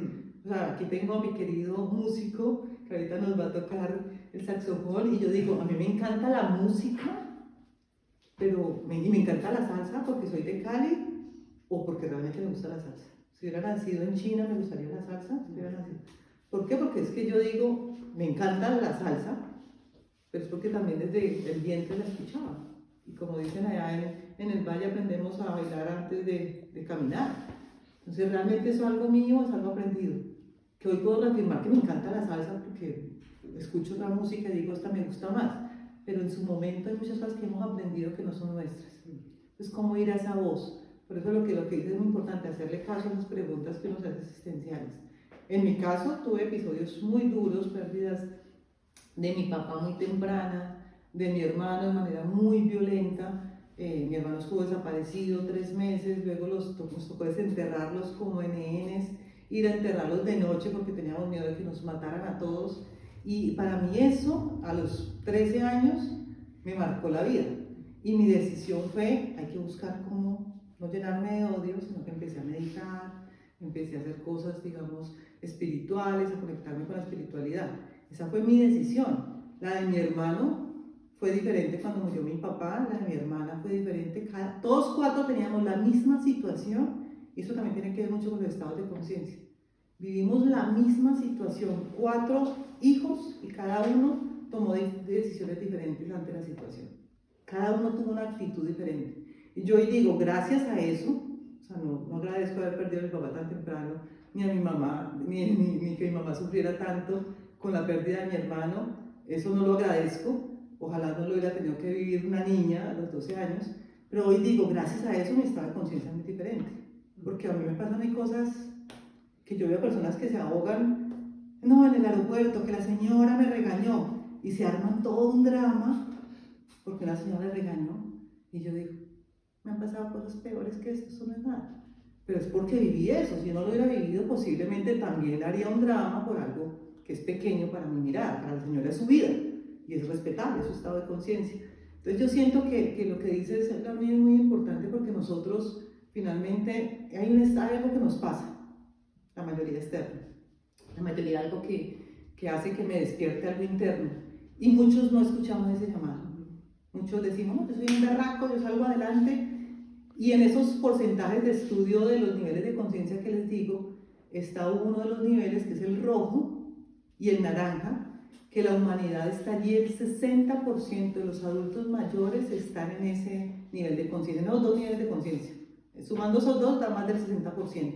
S2: O sea, aquí tengo a mi querido músico que ahorita nos va a tocar el saxofón y yo digo, a mí me encanta la música, pero me encanta la salsa porque soy de Cali o porque realmente me gusta la salsa. Si hubiera nacido en China me gustaría la salsa, si hubiera nacido. ¿Por qué? Porque es que yo digo, me encanta la salsa, pero es porque también desde el vientre la escuchaba. Y como dicen allá en el valle aprendemos a bailar antes de caminar. Entonces realmente eso es algo mío, es algo aprendido. Que hoy puedo reafirmar que me encanta la salsa porque escucho otra música y digo, esta me gusta más. Pero en su momento hay muchas cosas que hemos aprendido que no son nuestras. Entonces, ¿cómo ir a esa voz? Por eso lo que dice es muy importante, hacerle caso a las preguntas que nos hacen existenciales. En mi caso tuve episodios muy duros, pérdidas de mi papá muy temprana, de mi hermano de manera muy violenta. Mi hermano estuvo desaparecido 3 meses, luego nos tocó desenterrarlos como NNs, ir a enterrarlos de noche porque teníamos miedo de que nos mataran a todos. Y para mí eso, a los 13 años, me marcó la vida. Y mi decisión fue, hay que buscar cómo no llenarme de odio, sino que empecé a meditar, empecé a hacer cosas, digamos, espirituales, a conectarme con la espiritualidad. Esa fue mi decisión. La de mi hermano fue diferente cuando murió mi papá, la de mi hermana fue diferente. Todos 4 teníamos la misma situación y eso también tiene que ver mucho con los estados de conciencia. Vivimos la misma situación, 4 hijos y cada uno tomó decisiones diferentes ante la situación. Cada uno tuvo una actitud diferente. Y yo hoy digo, gracias a eso, o sea, no agradezco haber perdido a mi papá tan temprano, ni a mi mamá, ni que mi mamá sufriera tanto con la pérdida de mi hermano, eso no lo agradezco. Ojalá no lo hubiera tenido que vivir una niña a los 12 años, pero hoy digo, gracias a eso mi estado de conciencia es muy diferente. Porque a mí me pasan hay cosas que yo veo personas que se ahogan, no, en el aeropuerto, que la señora me regañó, y se arman todo un drama porque la señora le regañó, y yo digo, me han pasado cosas peores que esto, eso no es nada, pero es porque viví eso. Si yo no lo hubiera vivido posiblemente también haría un drama por algo que es pequeño para mi mirada, para la señora es su vida, y es respetable, es su estado de conciencia. Entonces yo siento que lo que dices, Laura, es muy importante porque nosotros finalmente hay algo que nos pasa, la mayoría externa, la mayoría algo que hace que me despierte algo interno, y muchos no escuchamos ese llamado. Muchos decimos, no, yo soy un berraco, yo salgo adelante, y en esos porcentajes de estudio de los niveles de conciencia que les digo, está uno de los niveles que es el rojo y el naranja, que la humanidad está allí, el 60% de los adultos mayores están en ese nivel de conciencia, en los dos niveles de conciencia. Sumando esos dos da más del 60%.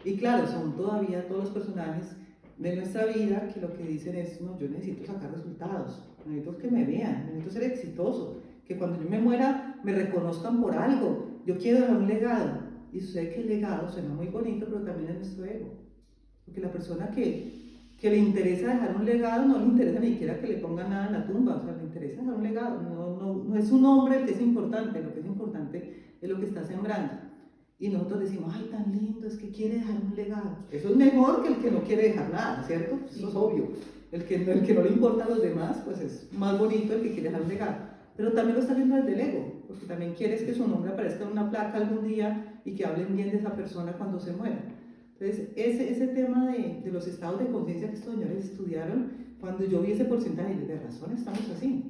S2: Y claro, son todavía todos los personajes de nuestra vida que lo que dicen es, no, yo necesito sacar resultados, necesito que me vean, necesito ser exitoso, que cuando yo me muera me reconozcan por algo, yo quiero dejar un legado. Y sucede que el legado suena muy bonito, pero también es nuestro ego. Porque la persona que le interesa dejar un legado, no le interesa ni siquiera que le pongan nada en la tumba, o sea, le interesa dejar un legado, no es su nombre el que es importante, lo que es importante es lo que está sembrando. Y nosotros decimos, ay, tan lindo, es que quiere dejar un legado. Eso es mejor que el que no quiere dejar nada, ¿cierto? Eso es obvio. El que no le importa a los demás, pues es más bonito el que quiere dejar un legado. Pero también lo está haciendo desde el ego, porque también quieres que su nombre aparezca en una placa algún día y que hablen bien de esa persona cuando se muera. Entonces, ese tema de los estados de conciencia que estos señores estudiaron, cuando yo vi ese porcentaje, de razón estamos así.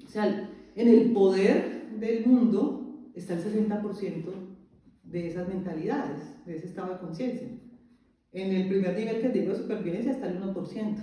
S2: O sea, en el poder del mundo está el 60% de esas mentalidades, de ese estado de conciencia. En el primer nivel que digo de supervivencia está el 1%.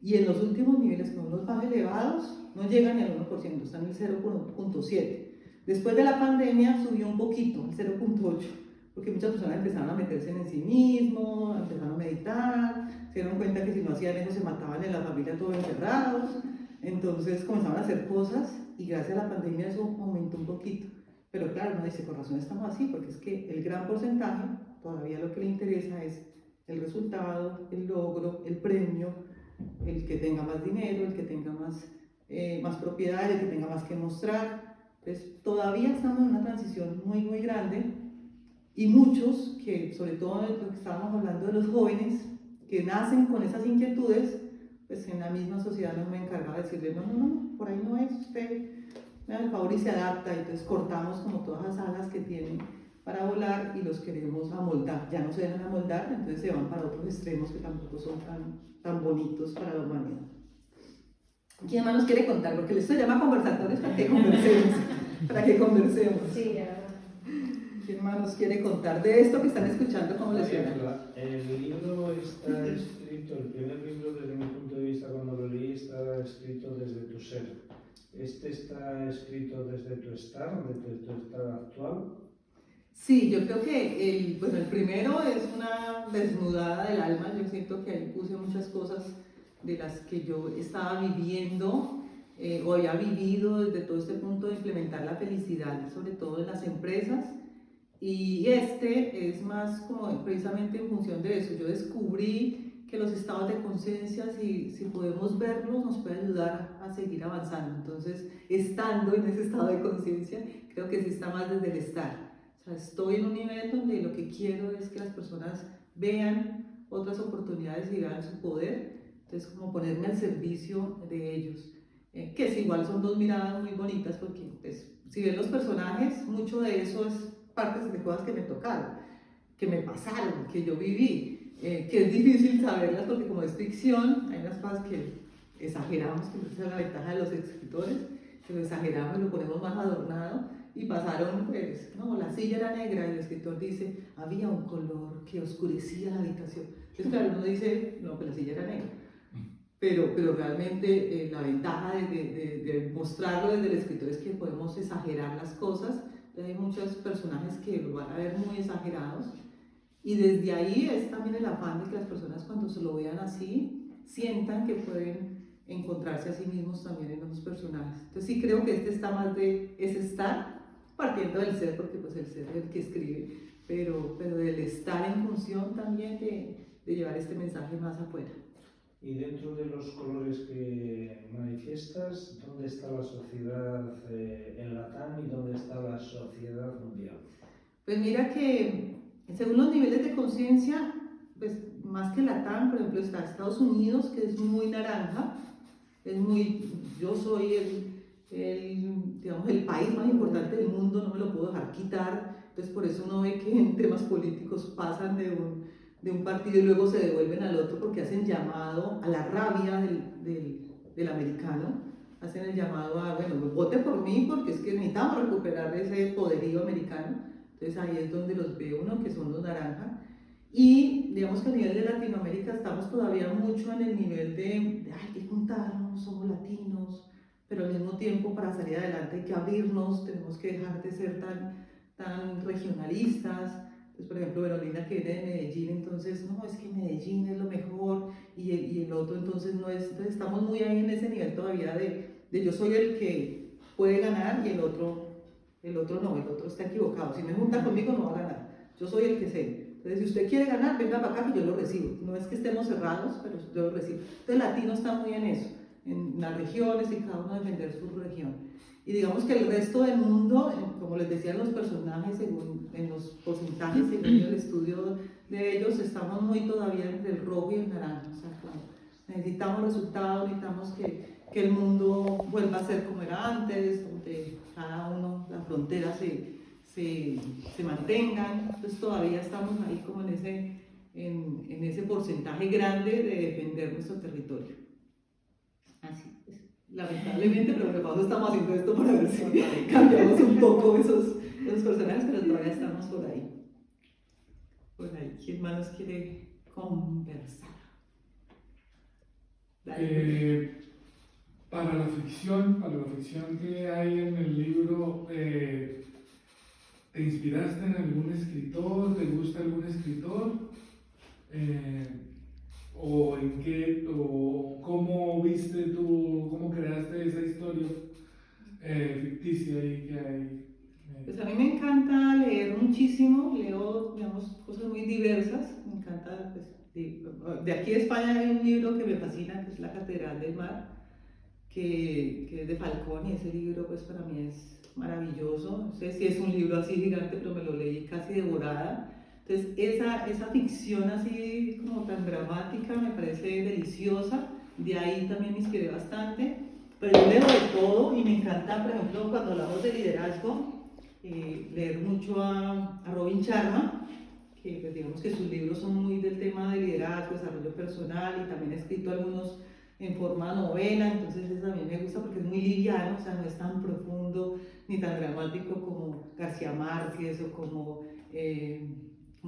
S2: Y en los últimos niveles, que son los más elevados, no llegan ni al 1%, están en el 0.7. Después de la pandemia subió un poquito, el 0.8, porque muchas personas empezaron a meterse en sí mismos, empezaron a meditar, se dieron cuenta que si no hacían eso se mataban en la familia todos encerrados, entonces comenzaron a hacer cosas y gracias a la pandemia eso aumentó un poquito. Pero claro, uno dice, con razón estamos así, porque es que el gran porcentaje, todavía lo que le interesa es el resultado, el logro, el premio, el que tenga más dinero, el que tenga más propiedades, el que tenga más que mostrar. Entonces, todavía estamos en una transición muy, muy grande y muchos, que sobre todo de lo que estábamos hablando de los jóvenes, que nacen con esas inquietudes, pues en la misma sociedad nos me encargaba de decirles, no, por ahí no es, usted me da el favor y se adapta, y entonces cortamos como todas las alas que tienen para volar y los queremos amoldar, ya no se dejan amoldar, entonces se van para otros extremos que tampoco son tan bonitos para la humanidad. ¿Quién más nos quiere contar? Porque esto se llama conversatorios para que conversemos,
S1: Sí, la verdad.
S2: ¿Quién más nos quiere contar de esto que están escuchando? ¿Cómo les suena?
S5: El libro está escrito, el primer libro desde mi punto de vista cuando lo leí está escrito desde tu ser. Este está escrito desde tu estar, desde tu estado actual.
S2: Sí, yo creo que el primero es una desnudada del alma. Yo siento que ahí puse muchas cosas de las que yo estaba viviendo o había vivido desde todo este punto de implementar la felicidad, sobre todo en las empresas. Y este es más como precisamente en función de eso. Yo descubrí que los estados de conciencia, si podemos verlos, nos puede ayudar a seguir avanzando. Entonces, estando en ese estado de conciencia, creo que sí está más desde el estar. O sea, estoy en un nivel donde lo que quiero es que las personas vean otras oportunidades y vean su poder. Entonces, como ponerme al servicio de ellos. Que es igual, son dos miradas muy bonitas porque, pues, si ven los personajes, mucho de eso es partes de cosas que me tocaron, que me pasaron, que yo viví, que es difícil saberlas porque como es ficción, hay unas cosas que exageramos, que esa es la ventaja de los escritores, que lo exageramos y lo ponemos más adornado, y pasaron, pues, no, la silla era negra y el escritor dice, había un color que oscurecía la habitación. Entonces, claro, uno dice, no, pues la silla era negra. Pero realmente la ventaja de mostrarlo desde el escritor es que podemos exagerar las cosas. Hay muchos personajes que lo van a ver muy exagerados y desde ahí es también el afán de que las personas cuando se lo vean así sientan que pueden encontrarse a sí mismos también en los personajes. Entonces sí creo que este está más de ese estar, partiendo del ser, porque pues el ser es el que escribe, pero del estar en función también de llevar este mensaje más afuera.
S5: Y dentro de los colores que manifiestas, ¿dónde está la sociedad en Latam y dónde está la sociedad mundial?
S2: Pues mira que según los niveles de conciencia, pues más que Latam, por ejemplo, está Estados Unidos, que es muy naranja, yo soy digamos, el país más importante del mundo, no me lo puedo dejar quitar, entonces por eso uno ve que en temas políticos pasan de un partido y luego se devuelven al otro porque hacen llamado a la rabia del americano, hacen el llamado a, bueno, pues vote por mí porque es que necesitamos recuperar ese poderío americano, entonces ahí es donde los ve uno, que son los naranjas. Y digamos que a nivel de Latinoamérica estamos todavía mucho en el nivel de hay que juntarnos, somos latinos, pero al mismo tiempo para salir adelante hay que abrirnos, tenemos que dejar de ser tan regionalistas. Entonces, por ejemplo, Verónica que viene de Medellín, entonces, no, es que Medellín es lo mejor y el otro entonces no es, entonces estamos muy ahí en ese nivel todavía de yo soy el que puede ganar y el otro no, el otro está equivocado, si me junta conmigo no va a ganar, yo soy el que sé. Entonces, si usted quiere ganar, venga para acá que yo lo recibo. No es que estemos cerrados, pero yo lo recibo. Entonces, el latino está muy en eso, en las regiones y cada uno defender su región. Y digamos que el resto del mundo, como les decían los personajes, en los porcentajes, según el estudio de ellos, estamos muy todavía entre el rojo y el naranja. O sea, necesitamos resultados, necesitamos que el mundo vuelva a ser como era antes, donde cada uno, las fronteras se mantengan, entonces todavía estamos ahí como en ese porcentaje grande de defender nuestro territorio. Así es, lamentablemente, pero bueno, vamos, estamos haciendo esto para ver si cambiamos un poco esos personajes, pero todavía estamos por ahí. ¿Quién más nos quiere conversar?
S6: Para la ficción que hay en el libro, ¿te inspiraste en algún escritor? ¿Te gusta algún escritor? ¿O cómo viste tú, cómo creaste esa historia ficticia ahí que hay?
S2: Pues a mí me encanta leer muchísimo, leo, digamos, cosas muy diversas, me encanta, pues, de aquí de España hay un libro que me fascina, que es La Catedral del Mar, que es de Falcón, y ese libro pues para mí es maravilloso, no sé si es un libro así gigante, pero me lo leí casi devorada. Entonces esa ficción así como tan dramática me parece deliciosa, de ahí también me inspiré bastante, pero yo leo de todo y me encanta, por ejemplo, cuando hablamos de liderazgo, leer mucho a Robin Sharma, que pues digamos que sus libros son muy del tema de liderazgo, desarrollo personal, y también ha escrito algunos en forma novela, entonces eso a mí me gusta porque es muy liviano, o sea, no es tan profundo ni tan dramático como García Márquez o como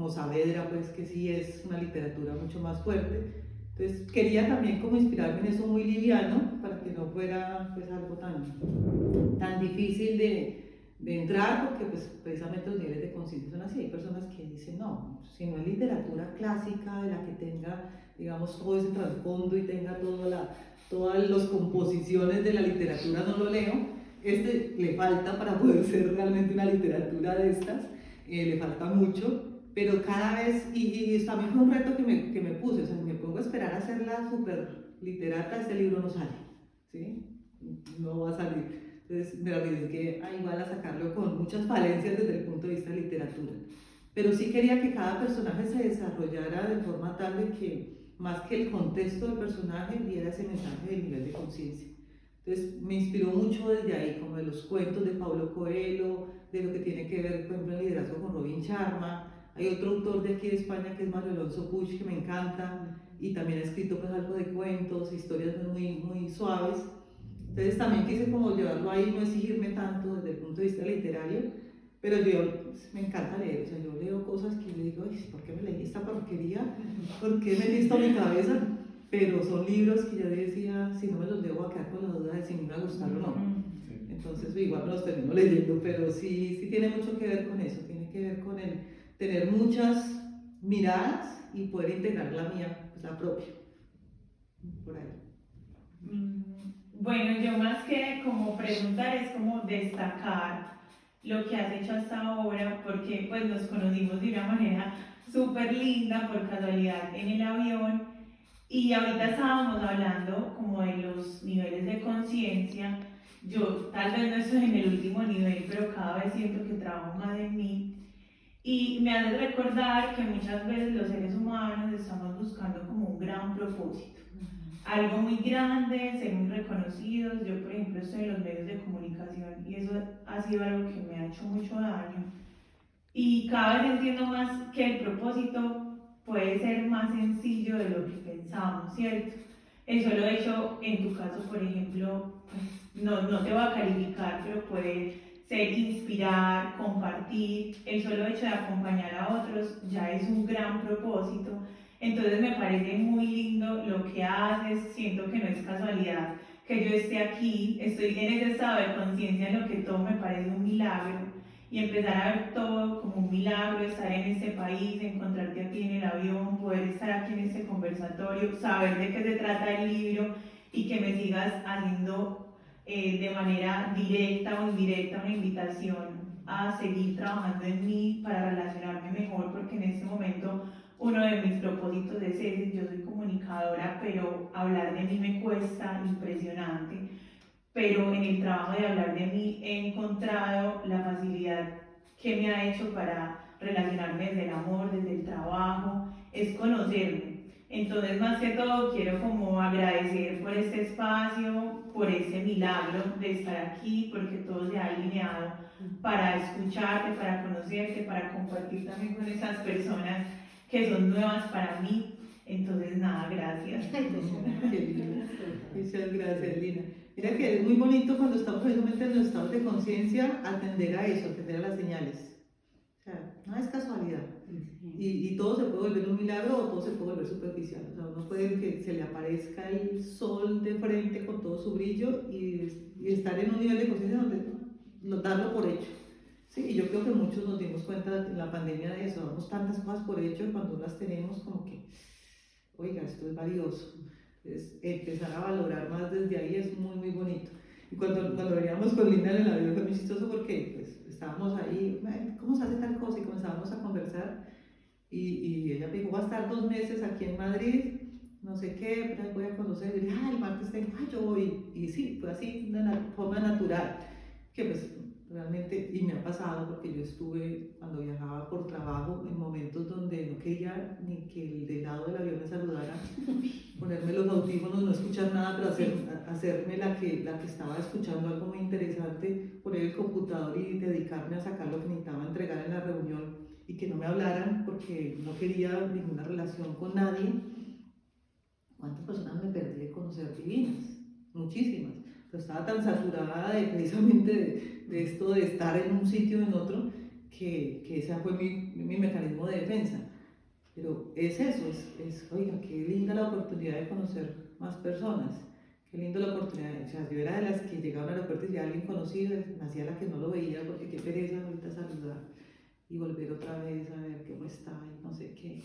S2: Saavedra, pues que sí es una literatura mucho más fuerte. Entonces quería también como inspirarme en eso muy liviano para que no fuera pues algo tan difícil de entrar, porque pues precisamente los niveles de conciencia son así. Hay personas que dicen, no, si no es literatura clásica de la que tenga, digamos, todo ese trasfondo y tenga todas las composiciones de la literatura, no lo leo. Le falta para poder ser realmente una literatura de estas, le falta mucho, pero cada vez, y también fue un reto que me puse, o sea, si me pongo a esperar a ser la super literata, este libro no sale, ¿sí? No va a salir. Entonces me arriesgué igual a sacarlo con muchas falencias desde el punto de vista de literatura. Pero sí quería que cada personaje se desarrollara de forma tal de que, más que el contexto del personaje, diera ese mensaje del nivel de conciencia. Entonces me inspiró mucho desde ahí, como de los cuentos de Paulo Coelho, de lo que tiene que ver, por ejemplo, el liderazgo con Robin Sharma. Hay otro autor de aquí de España que es Mario Alonso Puig, que me encanta, y también ha escrito pues algo de cuentos, historias muy, muy suaves. Entonces también quise como llevarlo ahí, no exigirme tanto desde el punto de vista literario, pero yo me encanta leer, o sea, yo leo cosas que le digo, ¿por qué me leí esta porquería? ¿Por qué metí esto en mi cabeza? Pero son libros que yo decía, si no me los leo voy a quedar con la duda de si me va a gustar o no. Entonces igual me los termino leyendo, pero sí tiene mucho que ver con eso, tiene que ver con el tener muchas miradas y poder integrar la mía, pues la propia, por ahí.
S3: Bueno, yo más que como preguntar es como destacar lo que has hecho hasta ahora, porque pues nos conocimos de una manera súper linda por casualidad en el avión, y ahorita estábamos hablando como de los niveles de conciencia. Yo tal vez no estoy en el último nivel, pero cada vez siento que trabajo más en mí, Y me hace recordar que muchas veces los seres humanos estamos buscando como un gran propósito, algo muy grande, ser muy reconocidos. Yo, por ejemplo, estoy en los medios de comunicación y eso ha sido algo que me ha hecho mucho daño. Y cada vez entiendo más que el propósito puede ser más sencillo de lo que pensamos, ¿cierto? Eso lo he hecho en tu caso, por ejemplo, pues, no te va a calificar, pero puede ser inspirar, compartir. El solo hecho de acompañar a otros ya es un gran propósito. Entonces me parece muy lindo lo que haces, siento que no es casualidad que yo esté aquí, estoy en ese estado de conciencia en lo que todo me parece un milagro, y empezar a ver todo como un milagro, estar en este país, encontrarte aquí en el avión, poder estar aquí en este conversatorio, saber de qué se trata el libro y que me sigas haciendo de manera directa o indirecta una invitación a seguir trabajando en mí para relacionarme mejor, porque en este momento uno de mis propósitos es ese. Yo soy comunicadora, pero hablar de mí me cuesta impresionante. Pero en el trabajo de hablar de mí he encontrado la facilidad que me ha hecho para relacionarme desde el amor, desde el trabajo, es conocerme. Entonces, más que todo, quiero como agradecer por este espacio, por este milagro de estar aquí, porque todo se ha alineado para escucharte, para conocerte, para compartir también con esas personas que son nuevas para mí. Entonces, nada, gracias.
S2: Qué lindo. Muchas gracias, Lina. Mira que es muy bonito cuando estamos precisamente en los estados de conciencia atender a eso, atender a las señales. O sea, no es casualidad. Y todo se puede volver un milagro o todo se puede volver superficial. O sea, uno puede que se le aparezca el sol de frente con todo su brillo y estar en un nivel de conciencia donde darlo por hecho. Sí, y yo creo que muchos nos dimos cuenta en la pandemia de eso, damos tantas cosas por hecho y cuando las tenemos como que, oiga, esto es valioso. Entonces, empezar a valorar más desde ahí es muy, muy bonito. Y cuando veníamos con Lina en el avión fue muy chistoso porque pues, estábamos ahí, ¿cómo se hace tal cosa? Y comenzábamos a conversar y ella me dijo, voy a estar 2 meses aquí en Madrid, no sé qué, pero voy a conocer. Y yo dije, el martes tengo, yo voy. Y sí, fue así, de una forma natural, que pues realmente, y me ha pasado porque yo estuve cuando viajaba por trabajo en momentos donde no quería ni que el de lado del avión me saludara, ponerme los audífonos, no escuchar nada, pero hacerme la que estaba escuchando algo muy interesante, poner el computador y dedicarme a sacar lo que necesitaba entregar en la reunión y que no me hablaran porque no quería ninguna relación con nadie. ¿Cuántas personas me perdí de conocer divinas? Muchísimas. Pero estaba tan saturada precisamente de esto de estar en un sitio o en otro que ese fue mi mecanismo de defensa. Pero es eso, oiga, qué linda la oportunidad de conocer más personas, qué linda la oportunidad. O sea, yo era de las que llegaba al aeropuerto y si alguien conocido, me hacía la que no lo veía porque qué pereza ahorita saludar y volver otra vez a ver cómo está y no sé qué.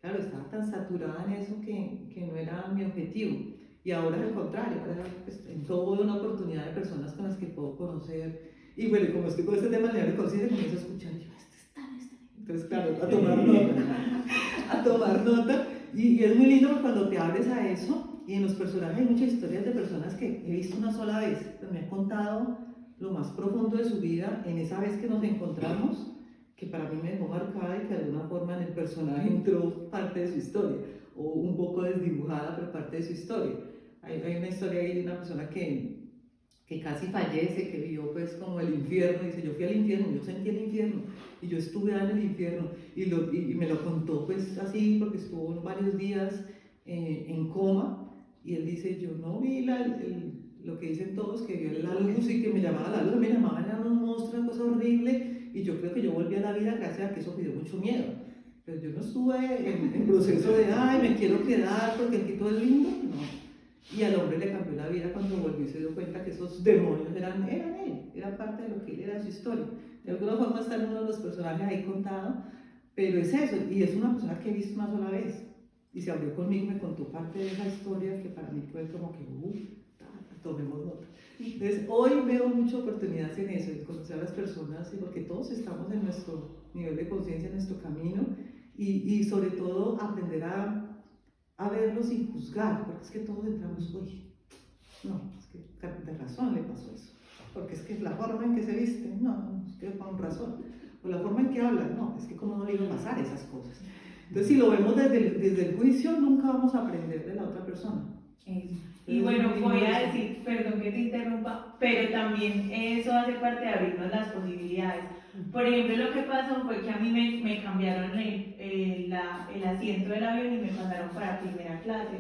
S2: Claro, estaba tan saturada en eso que no era mi objetivo. Y ahora es al contrario, ahora pues, en todo veo una oportunidad de personas con las que puedo conocer. Y bueno, como estoy con este tema de conciencia, comienzo a escuchar, yo, está. Entonces, claro, a tomar nota. Y es muy lindo cuando te abres a eso. Y en los personajes hay muchas historias de personas que he visto una sola vez, pero me han contado lo más profundo de su vida en esa vez que nos encontramos, que para mí me dejó marcada y que de alguna forma en el personaje entró parte de su historia, o un poco desdibujada, pero parte de su historia. Hay una historia ahí de una persona que casi fallece, que vio pues como el infierno, y dice, yo fui al infierno, yo sentí el infierno, y yo estuve en el infierno, y me lo contó pues así, porque estuvo varios días en coma, y él dice, yo no vi lo que dicen todos, que vio la luz y que me llamaba la luz, me llamaban, era un monstruo, una cosa horrible, y yo creo que yo volví a la vida gracias a que eso me dio mucho miedo. Pero yo no estuve en proceso de, ay, me quiero quedar porque el tipo es lindo, no. Y al hombre le cambió la vida cuando volvió y se dio cuenta que esos demonios eran él, eran parte de lo que él era, su historia. De alguna forma está en uno de los personajes ahí contado, pero es eso, y es una persona que he visto una sola vez. Y se abrió conmigo, me contó parte de esa historia que para mí fue como que, tomemos nota. Entonces, hoy veo mucha oportunidad en eso, en conocer a las personas, porque todos estamos en nuestro nivel de conciencia, en nuestro camino, y sobre todo aprender a verlos sin juzgar, porque es que todos entramos, uy, no, es que de razón le pasó eso, porque es que la forma en que se viste, no, es que con razón, o la forma en que hablan, no, es que cómo no le iba a pasar esas cosas. Entonces, si lo vemos desde el juicio, nunca vamos a aprender de la otra persona.
S3: Y bueno, voy a decir, perdón que te interrumpa, pero también eso hace parte de abrirnos las posibilidades. Por ejemplo, lo que pasó fue que a mí me cambiaron el asiento del avión y me pasaron para primera clase.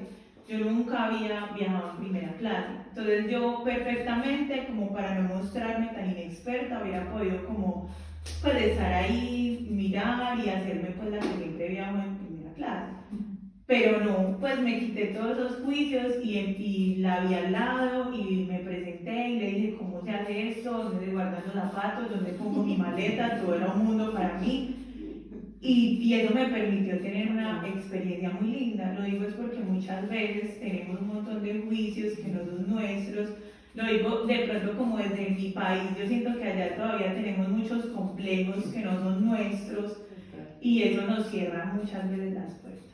S3: Yo nunca había viajado en primera clase. Entonces yo perfectamente, como para no mostrarme tan inexperta, hubiera podido como pues estar ahí, mirar y hacerme pues la que siempre viajo en primera clase. Pero no, pues me quité todos esos juicios y la vi al lado y me presenté y le dije cómo se hace esto, dónde se guardan los zapatos, dónde pongo mi maleta, todo era un mundo para mí. Y eso me permitió tener una experiencia muy linda. Lo digo es porque muchas veces tenemos un montón de juicios que no son nuestros. Lo digo de pronto como desde mi país, yo siento que allá todavía tenemos muchos complejos que no son nuestros y eso nos cierra muchas veces las puertas.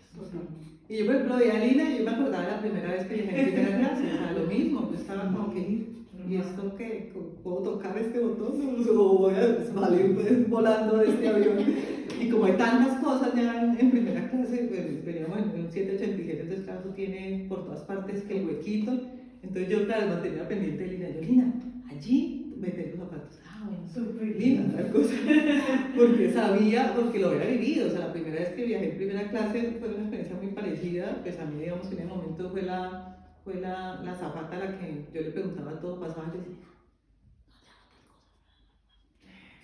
S2: Y yo, por ejemplo, de Alina, yo me acordaba la primera vez que llegué en primera clase, o sea, lo mismo, yo estaba como que, ¿y esto qué? ¿Puedo tocar este botón? ¿O voy a salir pues, volando de este avión? Y como hay tantas cosas ya en primera clase, pues, veníamos en un 787, entonces claro, tú tienes por todas partes que el huequito, entonces yo, claro, mantenía pendiente de Lina, yo, Lina, allí meter los zapatos. Bueno, súper linda la cosa, porque sabía, porque lo había vivido, o sea, la primera vez que viajé en primera clase fue una experiencia muy parecida, pues a mí, digamos, en el momento fue la azafata a la que yo le preguntaba todo, pasaba y decía,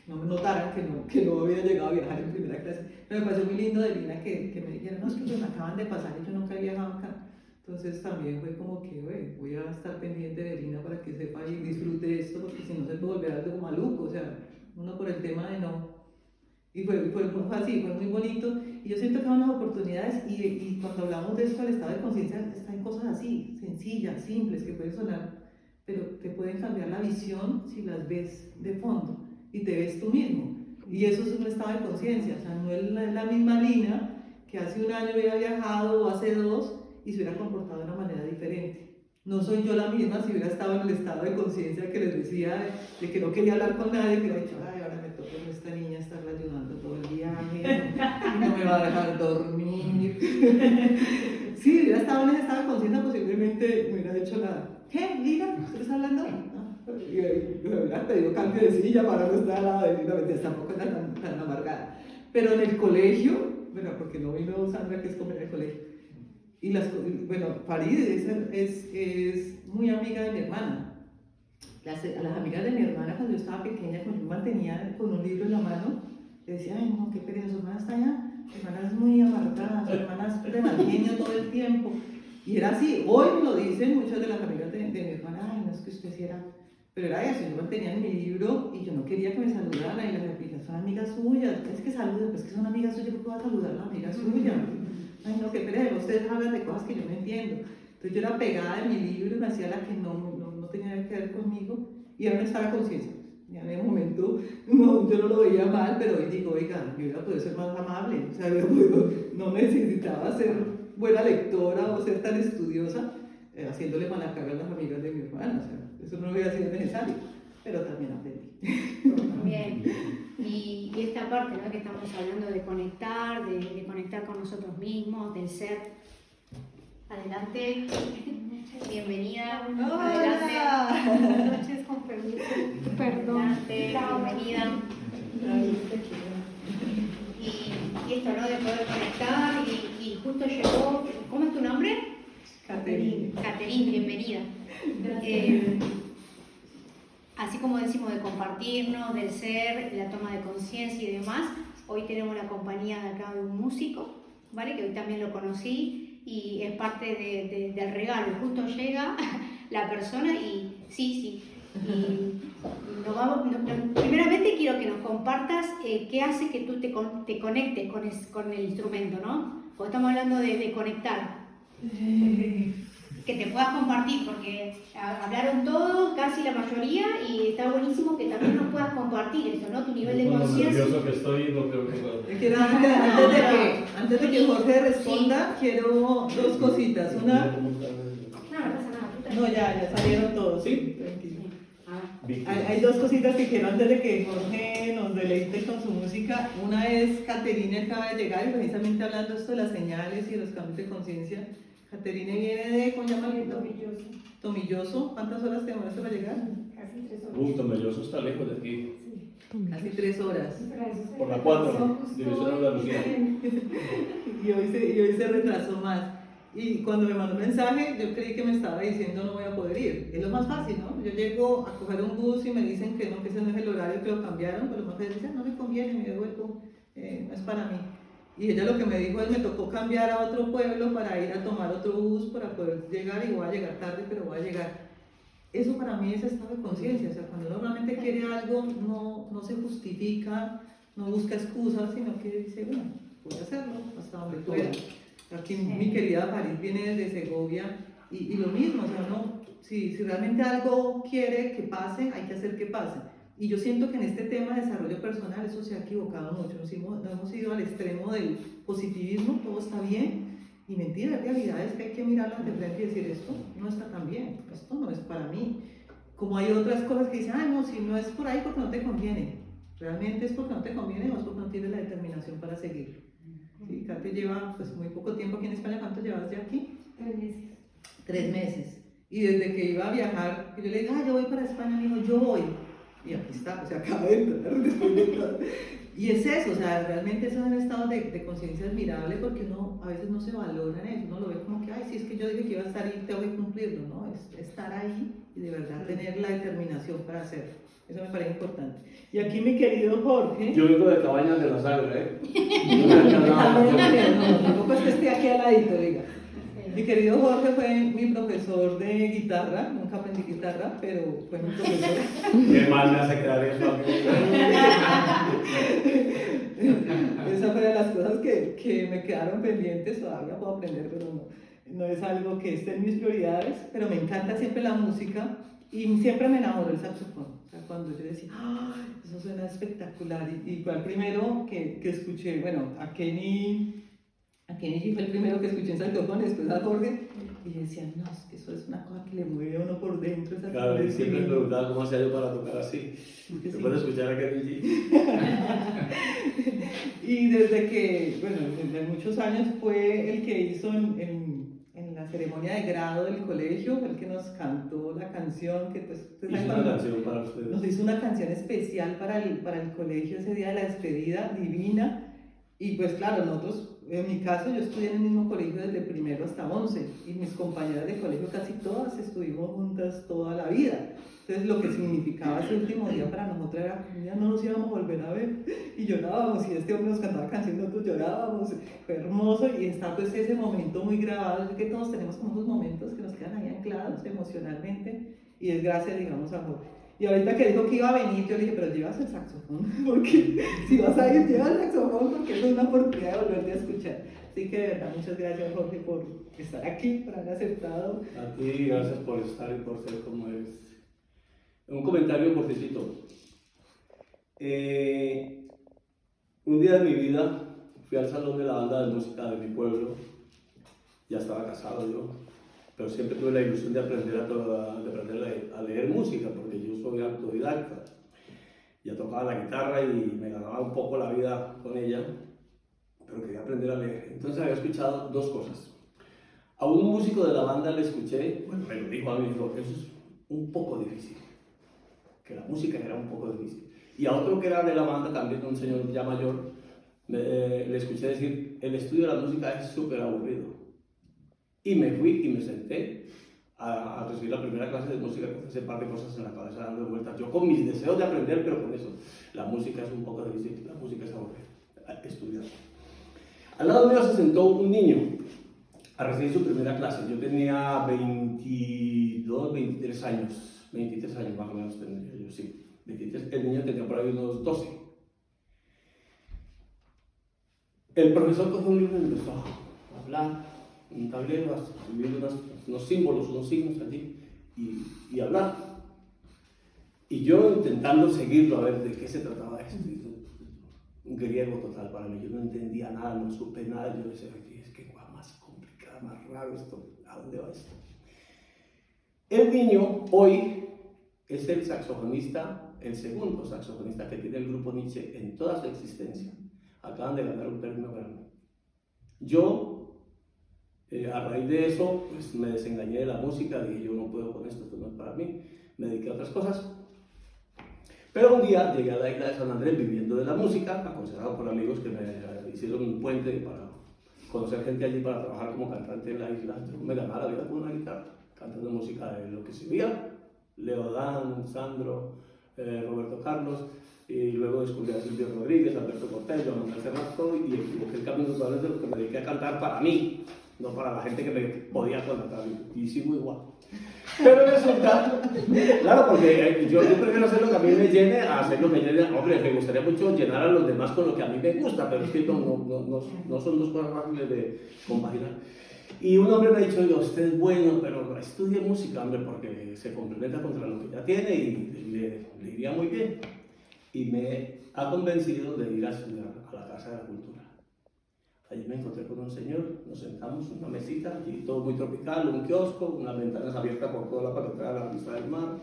S2: no me notaran que no había llegado a viajar en primera clase, pero me pareció muy lindo de Lina que me dijeran, no, es que pues me acaban de pasar y yo nunca he viajado acá. Entonces también fue como que, voy a estar pendiente de Lina para que sepa y disfrute esto, porque si no se puede volver algo maluco, o sea, uno por el tema de no. Y fue así, fue muy bonito. Y yo siento que son las oportunidades, y cuando hablamos de esto, el estado de conciencia está en cosas así, sencillas, simples, que pueden sonar, pero te pueden cambiar la visión si las ves de fondo y te ves tú mismo. Y eso es un estado de conciencia, o sea, no es la misma Lina que hace un año había viajado o hace 2 y se hubiera comportado de una manera diferente. No soy yo la misma si hubiera estado en el estado de conciencia que les decía, de que no quería hablar con nadie, que hubiera dicho, ay, ahora me toca con esta niña estarla ayudando todo el viaje, no me va a dejar dormir. Si hubiera estado en ese estado de conciencia, posiblemente me hubiera dicho ¿qué? Lina, ¿estás hablando? Y me hubiera pedido cambio de silla para no estar al lado de Lina, tampoco era tan amargada. Pero en el colegio, bueno, porque no vino Sandra, que es como en el colegio, y bueno, Farid es muy amiga de mi hermana. A las amigas de mi hermana, cuando yo estaba pequeña, cuando yo mantenía con un libro en la mano, le decía, ay, no, qué pereza, su hermana está allá, su hermana es muy amargada, su hermana es de mal genio todo el tiempo. Y era así, hoy me lo dicen muchas de las amigas de mi hermana, ay, no es que usted sí era. Pero era eso, yo mantenía en mi libro y yo no quería que me saludaran, y las amigas son amigas suyas, es que saluden, pues que son amigas suyas, ¿por qué va a saludar a la amiga suya? Ay, no, qué pereza, ustedes hablan de cosas que yo no entiendo. Entonces yo era pegada en mi libro y me hacía la que no tenía que ver conmigo, y ahora no estaba conciencia. Ya en el momento yo no lo veía mal, pero hoy digo, oiga, yo hubiera podido ser más amable, o sea, no necesitaba ser buena lectora o ser tan estudiosa, haciéndole mala cara a las amigas de mi hermana, o sea, eso no hubiera sido necesario, pero también aprendí.
S1: Bien, y esta parte, ¿no?, que estamos hablando de conectar, de conectar con nosotros mismos, del ser. Adelante, bienvenida.
S2: Hola.
S1: Adelante.
S7: Buenas noches, con permiso. Perdón.
S1: Adelante, bienvenida. Y esto, ¿no?, de poder conectar, y justo llegó, ¿cómo es tu nombre?
S2: Caterine.
S1: Caterine, bienvenida. Así como decimos de compartirnos, del ser, la toma de conciencia y demás, hoy tenemos la compañía de acá de un músico, ¿vale?, que hoy también lo conocí y es parte del regalo. Justo llega la persona y sí. Y primeramente quiero que nos compartas qué hace que tú te conectes con el instrumento, ¿no? Porque estamos hablando de conectar. Que te puedas compartir, porque hablaron todos, casi la mayoría, y está buenísimo que también nos puedas compartir eso, ¿no? Tu nivel de conciencia.
S8: Con lo nervioso que estoy, no creo que pueda.
S2: Antes de que Jorge responda, quiero 2 cositas. Una,
S1: No pasa nada.
S2: no, ya salieron todos, sí, tranquilo. Hay dos cositas que quiero antes de que Jorge nos deleite con su música. Una es, Caterine acaba de llegar y precisamente hablando esto de las señales y de los cambios de conciencia. Caterine viene de, ¿cómo se llama?
S7: Tomilloso.
S2: Tomilloso. ¿Cuántas horas te demoraste para llegar?
S7: Casi 3 horas.
S8: Tomelloso está lejos de aquí.
S7: Sí.
S2: Casi 3 horas.
S7: Pero eso se
S8: Por la
S7: retrasó
S8: 4,
S7: justo
S8: División Andalucía.
S2: Y hoy se retrasó más. Y cuando me mandó un mensaje, yo creí que me estaba diciendo no voy a poder ir. Es lo más fácil, ¿no? Yo llego a coger un bus y me dicen que no, que ese no es el horario, que lo cambiaron, pero lo más fácil es no me conviene, me devuelvo, no es para mí. Y ella lo que me dijo es, me tocó cambiar a otro pueblo para ir a tomar otro bus para poder llegar, y voy a llegar tarde, pero voy a llegar. Eso para mí es estado de conciencia, o sea, cuando uno realmente quiere algo, no se justifica, no busca excusas, sino que dice, bueno, voy a hacerlo hasta donde pueda. Aquí mi querida Farid viene desde Segovia y lo mismo, o sea, no, si realmente algo quiere que pase, hay que hacer que pase. Y yo siento que en este tema de desarrollo personal eso se ha equivocado mucho, nos hemos ido al extremo del positivismo, todo está bien, y mentira, la realidad es que hay que mirarlo de frente y decir, esto no está tan bien, esto no es para mí. Como hay otras cosas que dicen, ay no, si no es por ahí porque no te conviene, realmente es porque no te conviene o es porque no tienes la determinación para seguir. Sí, Kate lleva pues muy poco tiempo aquí en España. ¿Cuánto llevas ya aquí?
S7: 3 meses.
S2: 3 meses. Y desde que iba a viajar, yo le dije, yo voy para España, me dijo, yo voy. Y aquí está, o sea, acaba de entrar después de todo. Y es eso, o sea, realmente eso es un estado de conciencia admirable, porque uno a veces no se valora en eso, uno lo ve como que, ay, si es que yo dije que iba a estar ahí, tengo que cumplirlo, ¿no? Es estar ahí y de verdad tener la determinación para hacerlo. Eso me parece importante. Y aquí mi querido Jorge.
S8: Yo vengo de Cabañas de la Sagra, ¿eh?
S2: No, tampoco es que esté aquí al ladito, diga. Mi querido Jorge fue mi profesor de guitarra, nunca aprendí guitarra, pero fue mi profesor.
S8: Qué mal me hace quedar eso a mí.
S2: Esa fue de las cosas que me quedaron pendientes, todavía puedo aprender, pero no es algo que esté en mis prioridades, pero me encanta siempre la música y siempre me enamoró el saxofón. O sea, cuando yo decía, ¡ay, eso suena espectacular! Y fue el primero que escuché, bueno, a Kenny G fue el primero que escuché en saxofón, después a Jorge, y yo decía, no, es que eso es una cosa que le mueve a uno por dentro. Esa
S8: Claro, y siempre me preguntaba cómo hacía yo para tocar así.
S2: Sí.
S8: ¿Se puede escuchar a Kenny G?
S2: Y desde que, bueno, desde muchos años fue el que hizo en la ceremonia de grado del colegio, fue el que nos cantó la canción que pues...
S8: Hizo una canción para ustedes.
S2: Nos hizo una canción especial para el colegio ese día de la despedida, divina. Y pues claro, nosotros, en mi caso, yo estudié en el mismo colegio desde primero hasta 11 y mis compañeras de colegio casi todas estuvimos juntas toda la vida. Entonces lo que significaba ese último día para nosotros era que ya no nos íbamos a volver a ver y llorábamos, y este hombre nos cantaba canciones, nosotros llorábamos, fue hermoso, y está pues ese momento muy grabado. Es que todos tenemos como esos momentos que nos quedan ahí anclados emocionalmente, y es gracias, digamos, a Jorge. Y ahorita que dijo que iba a venir, yo le dije, pero llevas el saxofón, porque si vas a ir, lleva el saxofón, porque eso es una oportunidad de volverte a escuchar. Así que de verdad, muchas gracias, Jorge, por estar aquí, por haber aceptado.
S8: A ti, gracias por estar y por ser como eres. Un comentario cortecito. Un día de mi vida fui al salón de la banda de música de mi pueblo. Ya estaba casado yo, pero siempre tuve la ilusión de aprender a leer música, porque yo soy autodidacta. Ya tocaba la guitarra y me ganaba un poco la vida con ella, pero quería aprender a leer. Entonces había escuchado dos cosas. A un músico de la banda le escuché, bueno, me lo dijo a mí, dijo, eso es un poco difícil, que la música era un poco difícil. Y a otro que era de la banda, también un señor ya mayor, le escuché decir, el estudio de la música es súper aburrido. Y me fui y me senté a recibir la primera clase de música con ese par de cosas en la cabeza dando vueltas. Yo con mis deseos de aprender, pero con eso. La música es un poco difícil, la música es aburrida, estudiar. Al lado mío se sentó un niño a recibir su primera clase. Yo tenía 22, 23 años. 23 años más o menos tendría yo, sí. 23. El niño tenía por ahí unos 12. El profesor cogió un libro y empezó a hablar. Un tablero, a escribir unos símbolos, unos signos allí y hablar. Y yo intentando seguirlo a ver de qué se trataba esto. Un griego total para mí. Yo no entendía nada, no supe nada. Yo decía, es que cosa más complicada, más raro esto. ¿A dónde va esto? El niño hoy es el saxofonista, el segundo saxofonista que tiene el grupo Nietzsche en toda su existencia. Acaban de ganar un premio Grammy. Yo, a raíz de eso, pues me desengañé de la música, dije yo no puedo con esto no es para mí, me dediqué a otras cosas. Pero un día llegué a la isla de San Andrés viviendo de la música, aconsejado por amigos que me hicieron un puente para conocer gente allí para trabajar como cantante en la isla. Yo me ganaba la vida con una guitarra, cantando música de lo que se veía, Leodán, Sandro, Roberto Carlos, y luego descubrí a Silvio Rodríguez, Alberto Cortés, Joan Manuel Serrat, y equivoqué el camino totalmente de lo que me dediqué a cantar para mí, no para la gente que me podía contratar, y sigo igual. Pero resulta, claro, porque yo prefiero hacer lo que a mí me llene a hacer lo que llene. Hombre, me gustaría mucho llenar a los demás con lo que a mí me gusta, pero es que no son dos cosas fáciles de compaginar. Y un hombre me ha dicho, oiga, usted es bueno, pero estudie música, hombre, porque se complementa contra lo que ya tiene y le iría muy bien. Y me ha convencido de ir a estudiar a la Casa de la Cultura. Allí me encontré con un señor, nos sentamos en una mesita, allí todo muy tropical, un kiosco, unas ventanas abiertas por toda la para entrar a la vista del mar.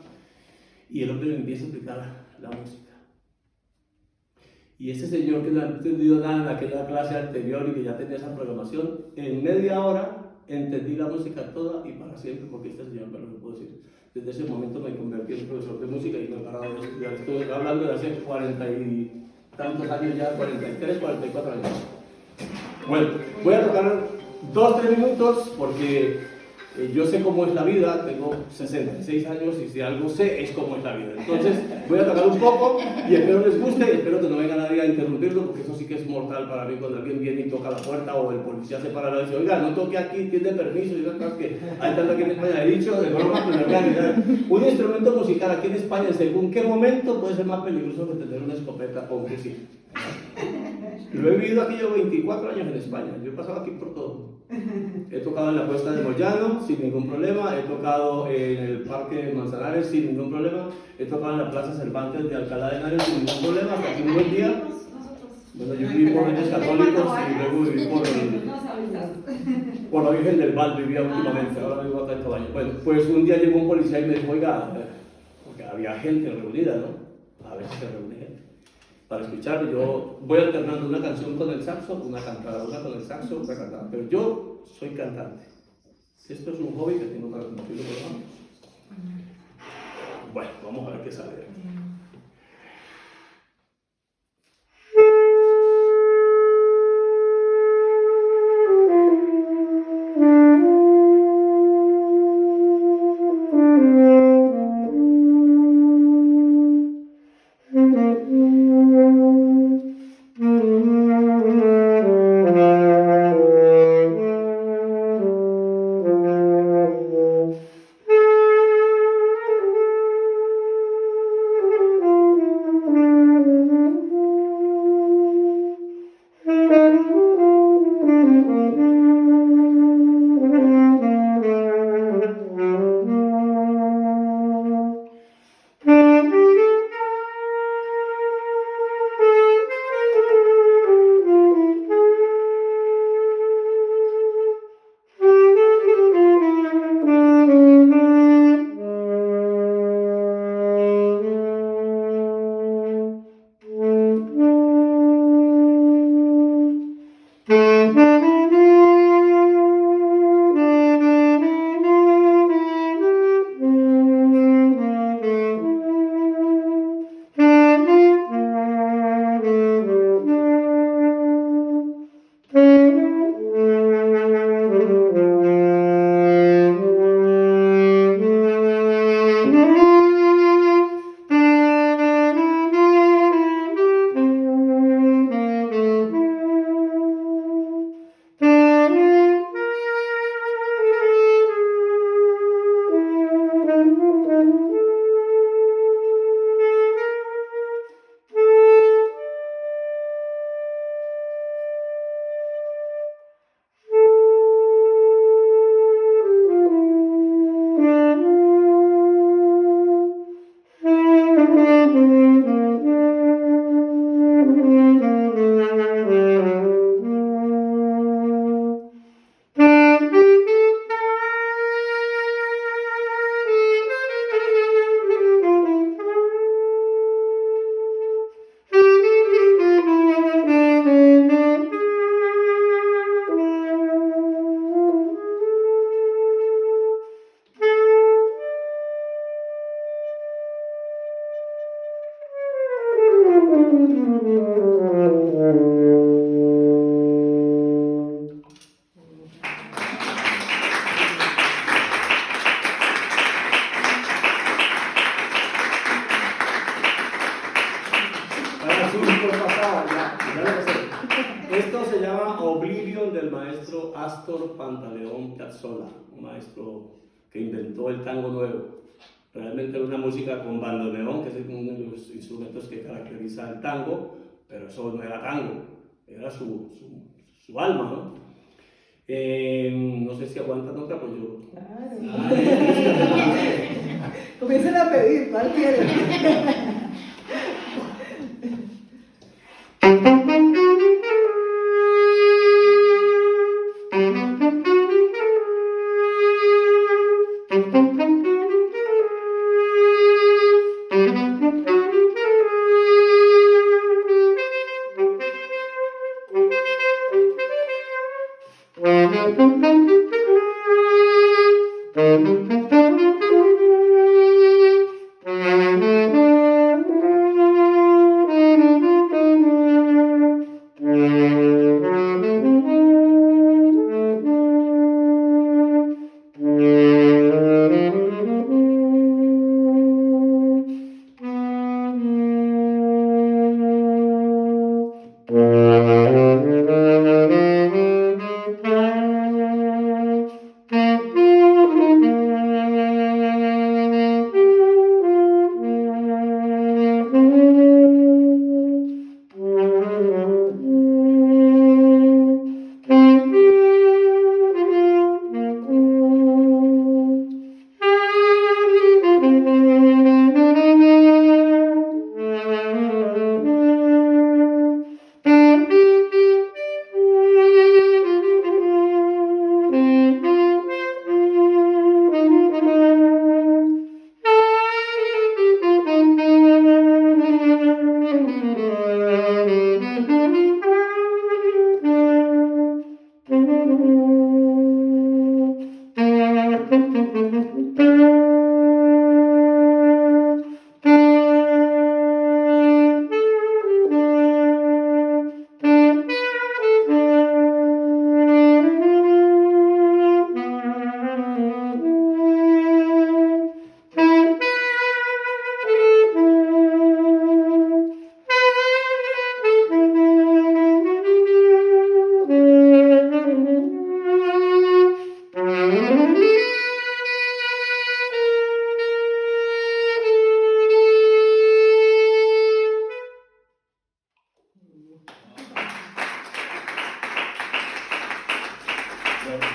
S8: Y el hombre me empieza a explicar la música. Y ese señor que no ha entendido nada en aquella clase anterior y que ya tenía esa programación, en media hora entendí la música toda y para siempre, porque este señor me lo puedo decir. Desde ese momento me convertí en profesor de música y no he parado de estudiar. Estoy hablando de hace 40 y tantos años ya, 43, 44 años. Bueno, voy a tocar 2-3 minutos porque yo sé cómo es la vida, tengo 66 años y si algo sé es cómo es la vida. Entonces voy a tocar un poco y espero les guste y espero que no venga nadie a interrumpirlo porque eso sí que es mortal para mí cuando alguien viene y toca la puerta o el policía se para y dice, oiga, no toque aquí, tiene permiso. Y cosas que hay tanto aquí en España, he dicho de broma, pero en realidad un instrumento musical aquí en España según qué momento puede ser más peligroso que tener una escopeta o un fusil. Lo he vivido aquí, llevo 24 años en España, yo he pasado aquí por todo. He tocado en la Cuesta de Moyano sin ningún problema, he tocado en el Parque Manzanares sin ningún problema, he tocado en la Plaza Cervantes de Alcalá de Henares sin ningún problema, hasta aquí un buen día. Bueno, yo viví por Reyes Católicos y luego viví por la Virgen del Val, vivía últimamente, ahora vivo acá en Cabaño. Bueno, pues un día llegó un policía y me dijo, oiga, porque había gente reunida, ¿no? A veces se reúne gente. Para escuchar, yo voy alternando una canción con el saxo, una cantada, una con el saxo, otra cantada, pero yo soy cantante. Esto es un hobby que tengo para compartirlo con los amigos. Bueno, vamos a ver qué sale de aquí. Esto se llama Oblivion del maestro Astor Pantaleón Piazzolla, un maestro que inventó el tango nuevo. Realmente era una música con bandoneón, que es uno de los instrumentos que caracteriza el tango, pero eso no era tango, era su alma, ¿no? No sé si aguantan otra, pues yo...
S2: Claro. Comiencen a pedir, ¿cuál quieren?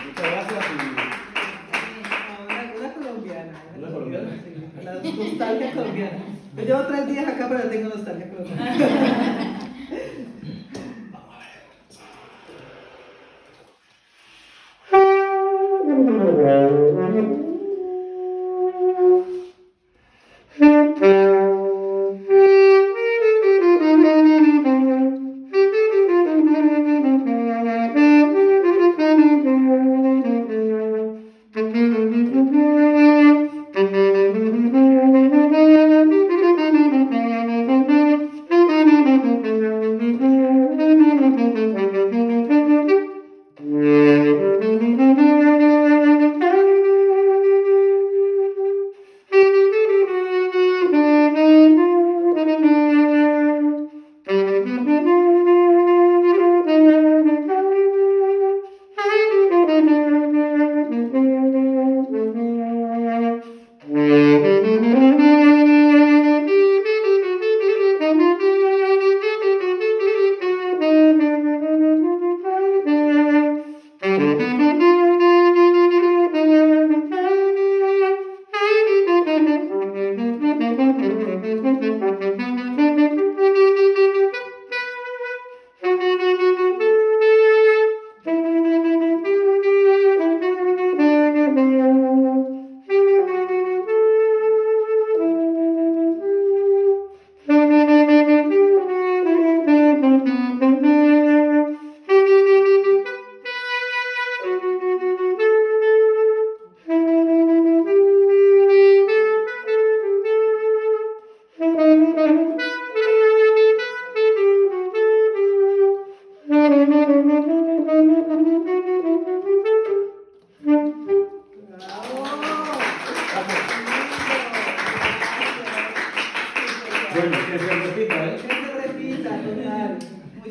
S8: Muchas gracias
S2: Una colombiana.
S8: Una colombiana.
S2: Sí, la nostalgia colombiana. Yo llevo 3 días acá, pero tengo nostalgia colombiana.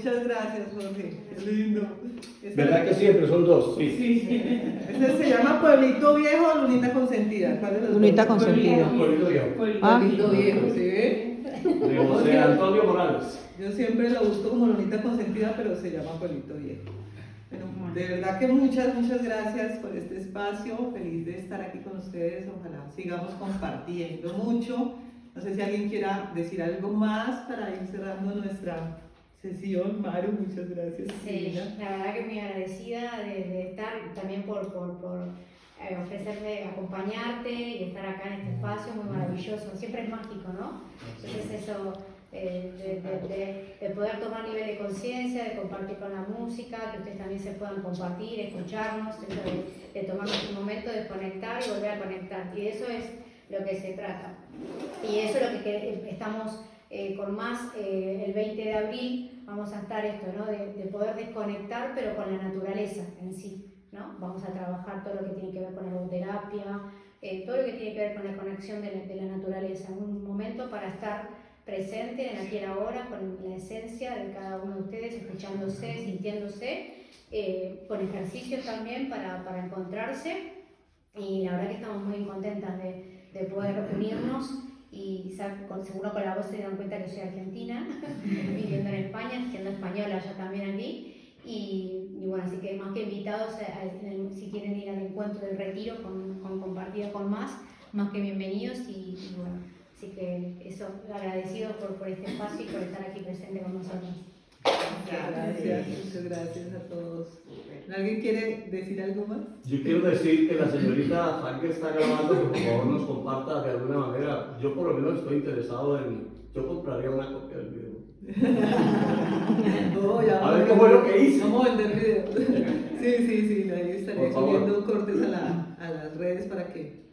S2: Muchas gracias, Jorge. Qué lindo.
S8: ¿Verdad que siempre son dos? Sí.
S2: Ese se llama Pueblito Viejo o Lunita Consentida. ¿Cuál de los
S7: Lunita
S2: dos?
S7: Consentida.
S8: Pueblito Viejo.
S7: Ah.
S2: Pueblito Viejo, ¿sí ve?
S8: De José Antonio Morales.
S2: Yo siempre lo busco como Lunita Consentida, pero se llama Pueblito Viejo. Bueno, de verdad que muchas gracias por este espacio. Feliz de estar aquí con ustedes. Ojalá sigamos compartiendo mucho. No sé si alguien quiera decir algo más para ir cerrando nuestra sesión. Maru, muchas gracias.
S1: Sí, la verdad que muy agradecida de estar, también por ofrecerme acompañarte y estar acá en este espacio muy maravilloso. Siempre es mágico, ¿no? Entonces eso de poder tomar nivel de conciencia, de compartir con la música, que ustedes también se puedan compartir, escucharnos, de tomarnos un momento, de conectar y volver a conectar. Y de eso es lo que se trata. Y eso es lo que estamos con más el 20 de abril, vamos a estar esto, ¿no? De poder desconectar, pero con la naturaleza en sí, ¿no? Vamos a trabajar todo lo que tiene que ver con la aromaterapia, todo lo que tiene que ver con la conexión de la naturaleza, un momento para estar presente en aquí y ahora, con la esencia de cada uno de ustedes, escuchándose, sintiéndose, con ejercicios también para encontrarse. Y la verdad que estamos muy contentas de poder unirnos y seguro con la voz se dan cuenta que soy argentina, viviendo en España, siendo española yo también aquí. Y bueno, así que más que invitados, si quieren ir al encuentro del retiro con compartido con más que bienvenidos y bueno, así que eso, agradecido por este espacio y por estar aquí presente con nosotros.
S2: Gracias, muchas gracias a todos. ¿Alguien quiere decir algo más?
S8: Yo quiero decir que la señorita Frank está grabando, que por favor nos comparta de alguna manera. Yo por lo menos estoy interesado en... Yo compraría una copia del video.
S2: No, ya
S8: A ver qué fue lo que hice.
S2: Vamos a vender videos. Sí, ahí estaría
S8: Por favor.
S2: subiendo cortes a las redes para que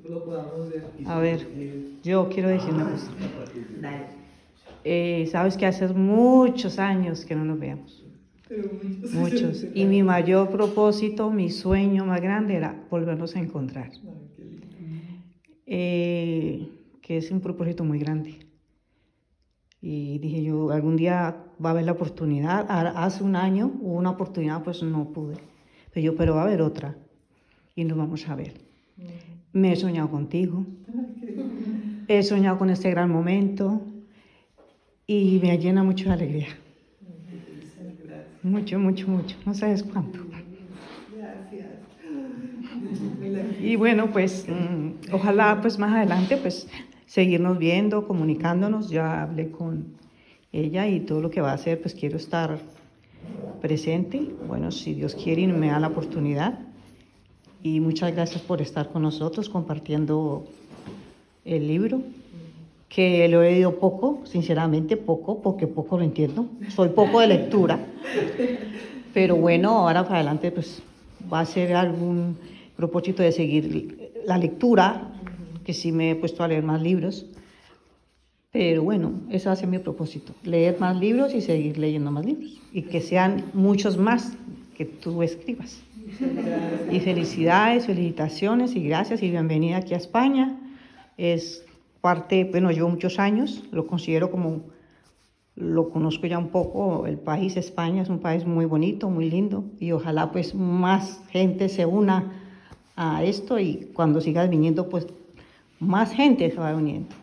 S2: lo podamos ver.
S7: A ver, yo quiero decir una cosa. Sabes que hace muchos años que no nos veamos.
S2: Pero
S7: Muchos. Y mi mayor propósito, mi sueño más grande era volvernos a encontrar.
S2: Ay, qué lindo.
S7: Que es un propósito muy grande. Y dije yo, algún día va a haber la oportunidad. Hace un año hubo una oportunidad, pues no pude. Pero va a haber otra. Y nos vamos a ver. Me he soñado contigo. He soñado con este gran momento. Y me llena mucho de alegría. Mucho. No sabes cuánto.
S2: Gracias.
S7: Y bueno, pues ojalá pues más adelante pues seguirnos viendo, comunicándonos. Ya hablé con ella y todo lo que va a hacer, pues quiero estar presente. Bueno, si Dios quiere y me da la oportunidad. Y muchas gracias por estar con nosotros compartiendo el libro, que lo he leído poco, sinceramente poco, porque poco lo entiendo. Soy poco de lectura. Pero bueno, ahora para adelante pues va a ser algún propósito de seguir la lectura, que sí me he puesto a leer más libros. Pero bueno, ese va a ser mi propósito, leer más libros y seguir leyendo más libros. Y que sean muchos más que tú escribas. Y felicidades, felicitaciones y gracias y bienvenida aquí a España. Es parte, bueno, llevo muchos años, lo considero como, lo conozco ya un poco, el país España es un país muy bonito, muy lindo y ojalá pues más gente se una a esto y cuando sigas viniendo pues más gente se va uniendo.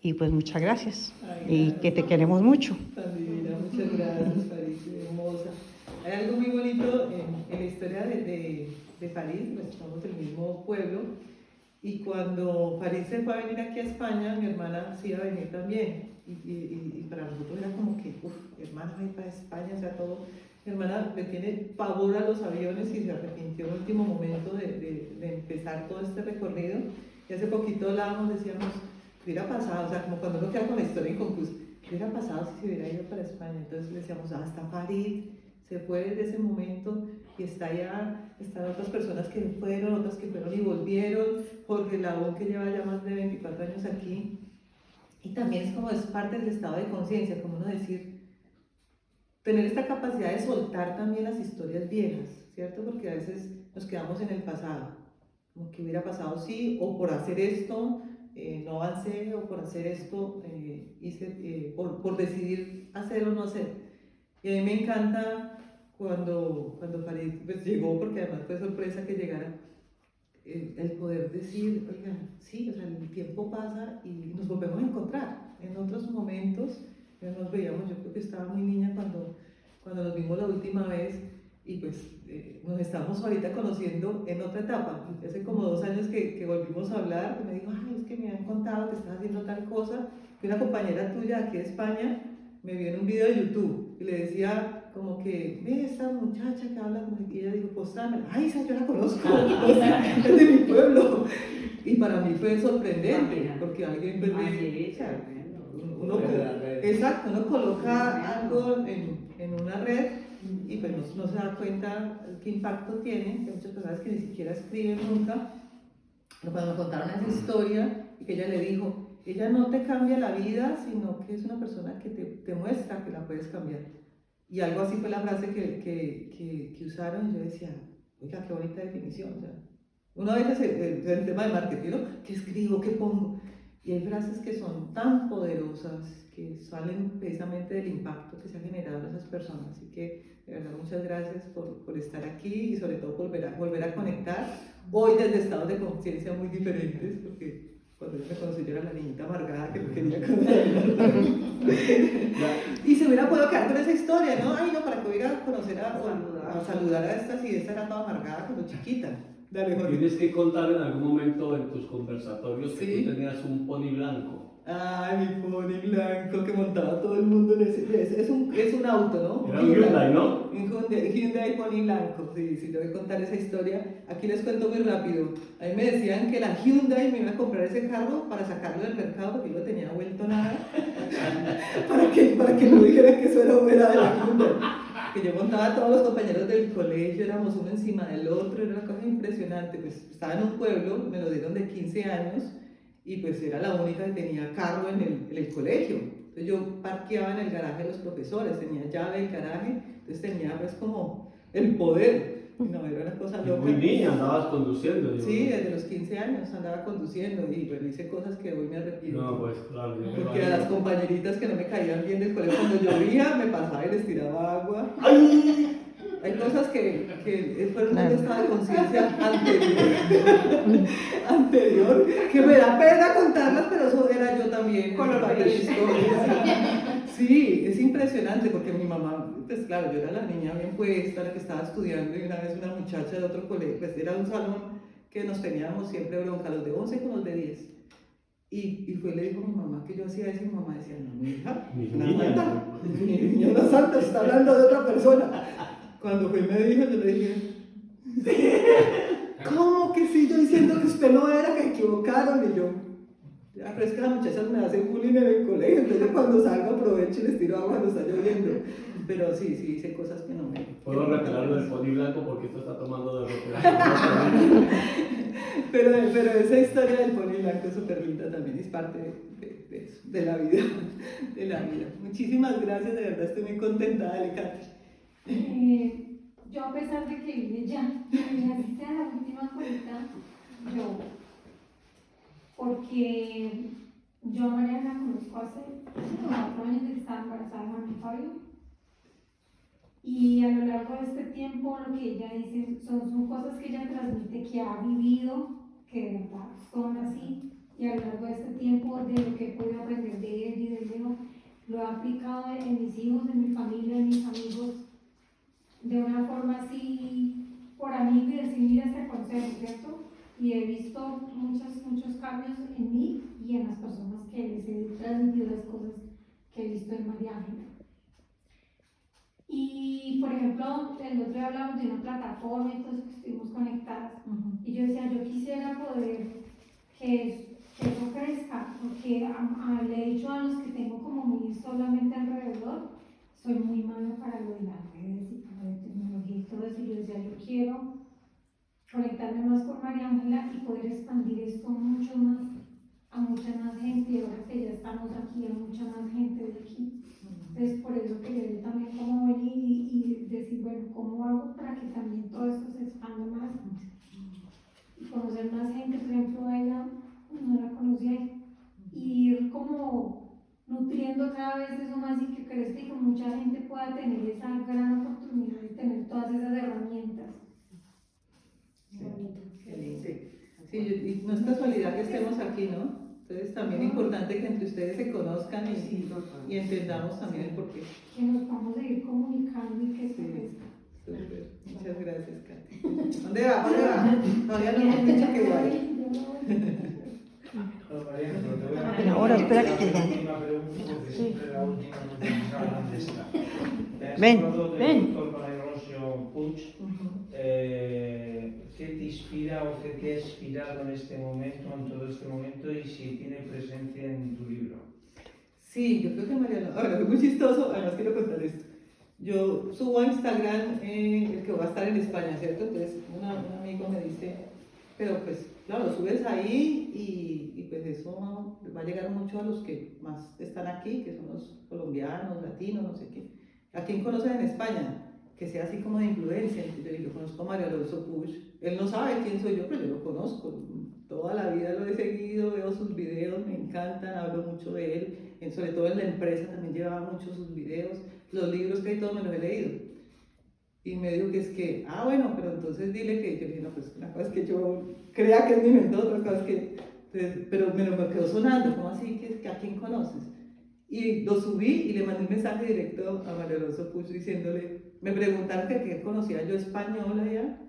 S7: Y pues muchas gracias. Y que te queremos mucho.
S2: Tan divina, muchas gracias, Farid, hermosa. Hay algo muy bonito en la historia de Farid, pues somos del mismo pueblo, y cuando Farid se fue a venir aquí a España, mi hermana sí iba a venir también, y para nosotros era como que, mi hermana va a ir para España, o sea, todo. Mi hermana le tiene pavor a los aviones y se arrepintió en el último momento de empezar todo este recorrido, y hace poquito hablábamos, decíamos, ¿qué hubiera pasado? O sea, como cuando uno queda con la historia inconclusa, ¿qué hubiera pasado si se hubiera ido para España? Entonces le decíamos, hasta Farid se fue desde ese momento y está allá, están otras personas que fueron, otras que fueron y volvieron, Jorge Labón que lleva ya más de 24 años aquí, y también es como es parte del estado de conciencia, como uno decir, tener esta capacidad de soltar también las historias viejas, ¿cierto? Porque a veces nos quedamos en el pasado, como que hubiera pasado sí, o por hacer esto no avancé, o por hacer esto hice, por decidir hacer o no hacer. Y a mí me encanta cuando Farid pues, llegó, porque además fue sorpresa que llegara, el poder decir, oiga, sí, o sea, el tiempo pasa y nos volvemos a encontrar. En otros momentos ya nos veíamos, yo creo que estaba muy niña cuando nos vimos la última vez y pues nos estamos ahorita conociendo en otra etapa. Hace como 2 años que volvimos a hablar, que me dijo, ay, es que me han contado que estás haciendo tal cosa, que una compañera tuya aquí de España me vio en un video de YouTube y le decía como que, ve esa muchacha que habla, y ella dijo, postrámela, ay, esa yo la conozco, o sea, es de mi pueblo. Y para mí fue sorprendente, porque alguien pues,
S4: Así,
S2: o sea,
S4: tremendo.
S2: uno, exacto, uno coloca algo en una red y pues no se da cuenta qué impacto tiene, que hay muchas personas que ni siquiera escriben nunca, pero cuando me contaron esa historia y que ella le dijo, ella no te cambia la vida, sino que es una persona que te muestra que la puedes cambiar. Y algo así fue la frase que usaron y yo decía, oiga, qué bonita definición. O sea, uno a veces el tema de marketing, ¿no? ¿Qué escribo? ¿Qué pongo? Y hay frases que son tan poderosas que salen precisamente del impacto que se ha generado en esas personas. Así que, de verdad, muchas gracias por estar aquí y sobre todo volver a conectar hoy desde estados de conciencia muy diferentes, porque cuando yo me conocí yo era la niñita amargada que no quería conocer. Y se hubiera podido quedar con esa historia, ¿no? Ay, no, para que hubiera a conocer a saludar a estas y esta era toda amargada cuando chiquita. Dale, Jorge.
S8: Tienes que contar en algún momento en tus conversatorios que
S2: Sí.
S8: tú tenías un pony blanco.
S2: Ay, mi pony blanco que montaba todo el mundo en ese. Es un auto, ¿no?
S8: Era un Hyundai, ¿no?
S2: Un Hyundai pony blanco. Sí, sí, te voy a contar esa historia. Aquí les cuento muy rápido. A mí me decían que la Hyundai me iba a comprar ese carro para sacarlo del mercado porque yo lo tenía vuelto nada. para que no dijeran que eso era de la Hyundai. Que yo montaba a todos los compañeros del colegio, éramos uno encima del otro, era una cosa impresionante. Pues estaba en un pueblo, me lo dieron de 15 años y pues era la única que tenía carro en el colegio. Entonces yo parqueaba en el garaje de los profesores, tenía llave del garaje, entonces tenía pues como el poder. No, era una cosa loca.
S8: Muy niña andabas conduciendo.
S2: Sí, desde los 15 años andaba conduciendo y bueno, hice cosas que hoy me arrepiento.
S8: No, pues claro.
S2: Porque a las compañeritas que no me caían bien del colegio, cuando llovía, me pasaba y les tiraba agua. Hay cosas que fueron un estado de conciencia anterior, que me da pena contarlas, pero eso era yo también.
S3: Con
S2: parte de la historia. Sí, es impresionante porque mi mamá, pues claro, yo era la niña bien puesta, la que estaba estudiando y una vez una muchacha de otro colegio, pues era un salón que nos teníamos siempre bronca, los de 11 con los de 10. Y fue y le dijo a mi mamá que yo hacía eso y mi mamá decía, no, mi hija, mi niña una santa, está hablando de otra persona. Cuando fue y me dijo, yo le dije, ¿cómo que sí? Yo diciendo que usted no era, que equivocaron. Y yo, ya, pero es que las muchachas me hacen bullying en el colegio, entonces cuando salgo aprovecho y les tiro agua cuando está lloviendo. Pero sí, hice cosas que no me...
S8: Puedo repelarlo del pony blanco porque esto está tomando de recuperación.
S2: pero esa historia del pony blanco es súper linda también, es parte de eso, de la vida, de la vida. Muchísimas gracias, de verdad estoy muy contenta, dale, Katy.
S9: Yo a pesar de que vine ya, y así sea la última colita, porque yo a Mariana la conozco hace 4 años de que estaba embarazada de Juan Fabio, y a lo largo de este tiempo lo que ella dice son cosas que ella transmite, que ha vivido, que de verdad son así, y a lo largo de este tiempo de lo que he podido aprender de ella y de Leo, lo he aplicado en mis hijos, en mi familia, en mis amigos, de una forma así, por amigo y decir, mira este consejo, ¿cierto? Y he visto muchos cambios en mí y en las personas que les he transmitido las cosas que he visto en María Ángela. Y, por ejemplo, el otro día hablamos de una plataforma y todos que estuvimos conectadas. Y yo decía, yo quisiera poder que eso crezca, porque le he dicho a los que tengo como muy solamente alrededor, soy muy mala para lo de las redes y para la tecnología y todo eso. Y yo decía, yo quiero conectarme más con María Ángela y poder expandir esto mucho más, a mucha más gente. Y ahora que ya estamos aquí, a mucha más gente de aquí. Entonces, por eso quería yo también como venir y decir, bueno, ¿cómo hago para que también todo esto se expanda más? Y conocer más gente, por ejemplo, a ella no la conocía, y ir como nutriendo cada vez eso más y que crezca y que mucha gente pueda tener esa gran oportunidad de tener todas esas herramientas. Bonito.
S2: Qué lindo. Sí, y no es casualidad que estemos aquí, ¿no? Entonces también es importante que entre ustedes se conozcan y entendamos también el porqué.
S9: Que nos vamos a ir comunicando y que esto
S2: Sí.
S9: crezca.
S2: Súper. Muchas gracias, Katy. ¿Dónde va? ¿Dónde va? Todavía no hemos dicho que vaya.
S5: Bueno, Mariano, pero te voy a
S7: Pero ahora espera que
S5: la
S7: te
S5: última pregunta, porque siempre la última no se sabe dónde está. Me has
S7: Ven,
S5: hablado del
S7: ven.
S5: doctor María Puig. ¿Qué te inspira o qué te ha inspirado en este momento, en todo este momento, y si tiene presencia en tu libro?
S2: Sí, yo creo que Mariana, ahora es muy chistoso, además quiero contar esto. Yo subo a Instagram el que va a estar en España, ¿cierto? Entonces un amigo me dice, pero pues claro, lo subes ahí y pues eso va a llegar mucho a los que más están aquí, que son los colombianos, latinos, no sé qué. ¿A quién conocen en España? Que sea así como de influencia. Yo conozco a Mario Alonso Puig. Él no sabe quién soy yo, pero yo lo conozco. Toda la vida lo he seguido, veo sus videos, me encantan, hablo mucho de él. Sobre todo en la empresa también llevaba mucho sus videos. Los libros que hay todos me los he leído. Y me dijo que es que, bueno, pero entonces dile que yo dije, no, pues una cosa es que yo crea que es mi mentor, otra cosa es que, entonces, pero me quedó sonando, ¿cómo así? Que ¿a quién conoces? Y lo subí y le mandé un mensaje directo a Mario Alonso Puig diciéndole, me preguntaron que conocía yo español allá,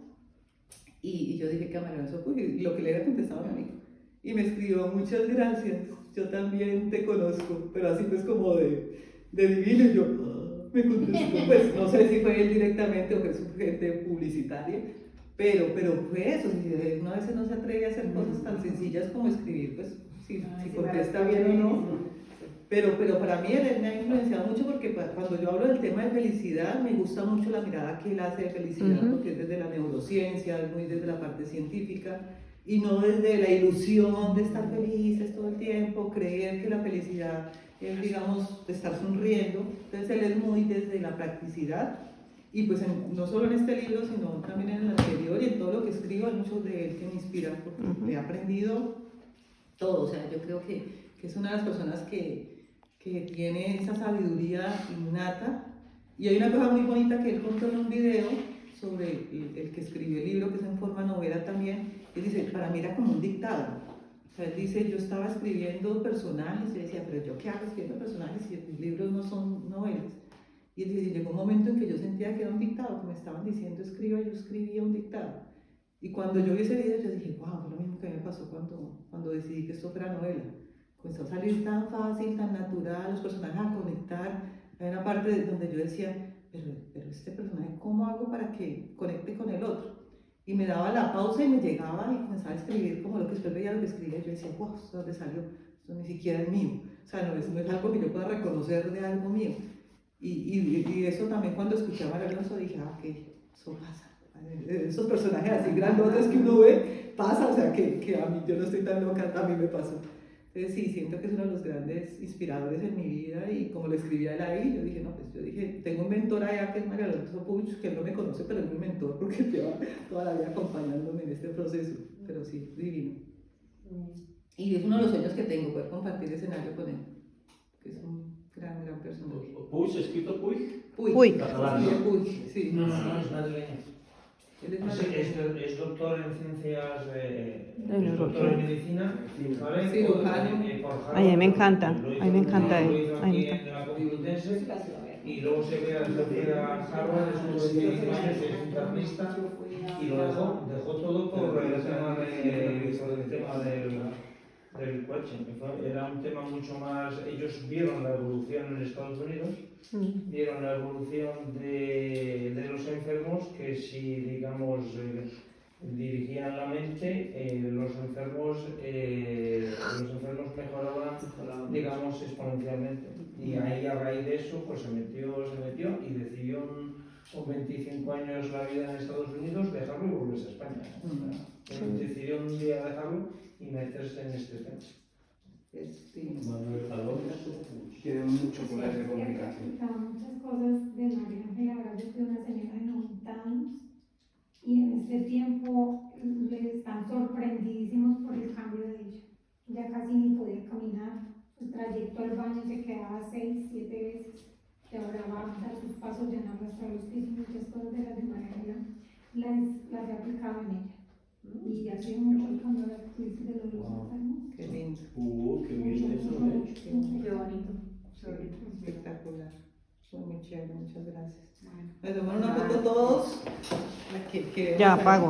S2: y yo dije que a Mario Alonso Puig, y lo que le había contestado a mi amigo. Y me escribió, muchas gracias, yo también te conozco, pero así pues como de divino, y yo, me contestó, pues no sé si fue él directamente o fue su gente publicitaria, pero fue eso, si uno a veces no se atreve a hacer cosas tan sencillas como escribir, pues si contesta bien o no. Pero para mí él me ha influenciado mucho porque cuando yo hablo del tema de felicidad, me gusta mucho la mirada que él hace de felicidad, porque es desde la neurociencia, es muy desde la parte científica, y no desde la ilusión de estar felices todo el tiempo, creer que la felicidad es, digamos, de estar sonriendo. Entonces él es muy desde la practicidad, y pues no solo en este libro, sino también en el anterior y en todo lo que escribo, hay mucho de él que me inspira, porque he aprendido todo. O sea, yo creo que es una de las personas que tiene esa sabiduría innata. Y hay una cosa muy bonita que él contó en un video sobre el que escribió el libro, que es en forma novela también. Él dice, para mí era como un dictado. O sea, él dice, yo estaba escribiendo personajes y decía, pero yo qué hago escribiendo personajes si mis libros no son novelas. Y él dice, llegó un momento en que yo sentía que era un dictado, que me estaban diciendo escriba, yo escribía un dictado. Y cuando yo vi ese video, yo dije, wow, fue lo mismo que me pasó cuando decidí que esto fuera novela. Comenzó a salir tan fácil, tan natural, los personajes a conectar. Hay una parte donde yo decía, pero este personaje, ¿cómo hago para que conecte con el otro? Y me daba la pausa y me llegaba y comenzaba a escribir como lo que después veía lo que escribía. Yo decía, wow, ¿esto dónde salió? Esto ni siquiera es mío. O sea, no es algo que yo pueda reconocer de algo mío. Y eso también cuando escuchaba a Alonso dije, ok, eso pasa. Esos personajes así grandotes que uno ve, pasa, o sea, que a mí yo no estoy tan loca, a mí me pasó. Entonces sí, siento que es uno de los grandes inspiradores en mi vida, y como lo escribía él ahí, yo dije, no, pues yo dije, tengo un mentor allá que es María Alonso Puig, que él no me conoce, pero es mi mentor porque lleva toda la vida acompañándome en este proceso, pero sí, divino. Y es uno de los sueños que tengo, poder compartir escenario con él, que es un gran personaje.
S8: Puig, escrito Puig.
S7: Puig.
S8: Catalán,
S2: Sí,
S8: ¿no?
S2: Puig, sí.
S5: No, es madrileño.
S2: Él es madrileño.
S5: Es doctor en ciencias,
S7: neurología.
S5: es doctor en medicina, ¿vale?
S2: Cirujano.
S5: Por Harvard.
S7: Ay, a mí me encanta,
S5: Lo hizo-
S7: a mí me encanta
S5: lo
S7: él,
S5: hizo
S7: a mí me
S5: aquí en la Complutense, y luego se queda en tercera Harvard, estuvo 25 años, es internista, y lo dejó todo por el tema del coche. Era un tema mucho más. Ellos vieron la evolución en Estados Unidos, vieron la evolución de los enfermos, que si, digamos, dirigían la mente, los enfermos mejoraban, digamos, exponencialmente. Y ahí, a raíz de eso, pues se metió y decidió con 25 años la vida en Estados Unidos dejarlo y volverse a España. Decidió un día dejarlo y meterse en este tema.
S2: Sí.
S8: Manuel Alonso.
S10: Tiene mucho poder de comunicación.
S9: Muchas cosas de María Ángela. Ahora yo soy una señora de 90 años y en este tiempo están sorprendidísimos por el cambio de ella. Ya casi ni podía caminar, pues trayecto al baño se quedaba 6, 7 veces. Y ahora va a dar sus pasos, ya no arrastra los pies y muchas cosas de las de Mariela las he aplicado en ella. Y ha sido mucho el cambio de los enfermos.
S2: Qué lindo,
S8: Qué bien eso, ¿eh?
S4: Qué bonito.
S2: espectacular. Muy chévere, muchas gracias. Me tomaron una foto todos.
S7: Ya apago.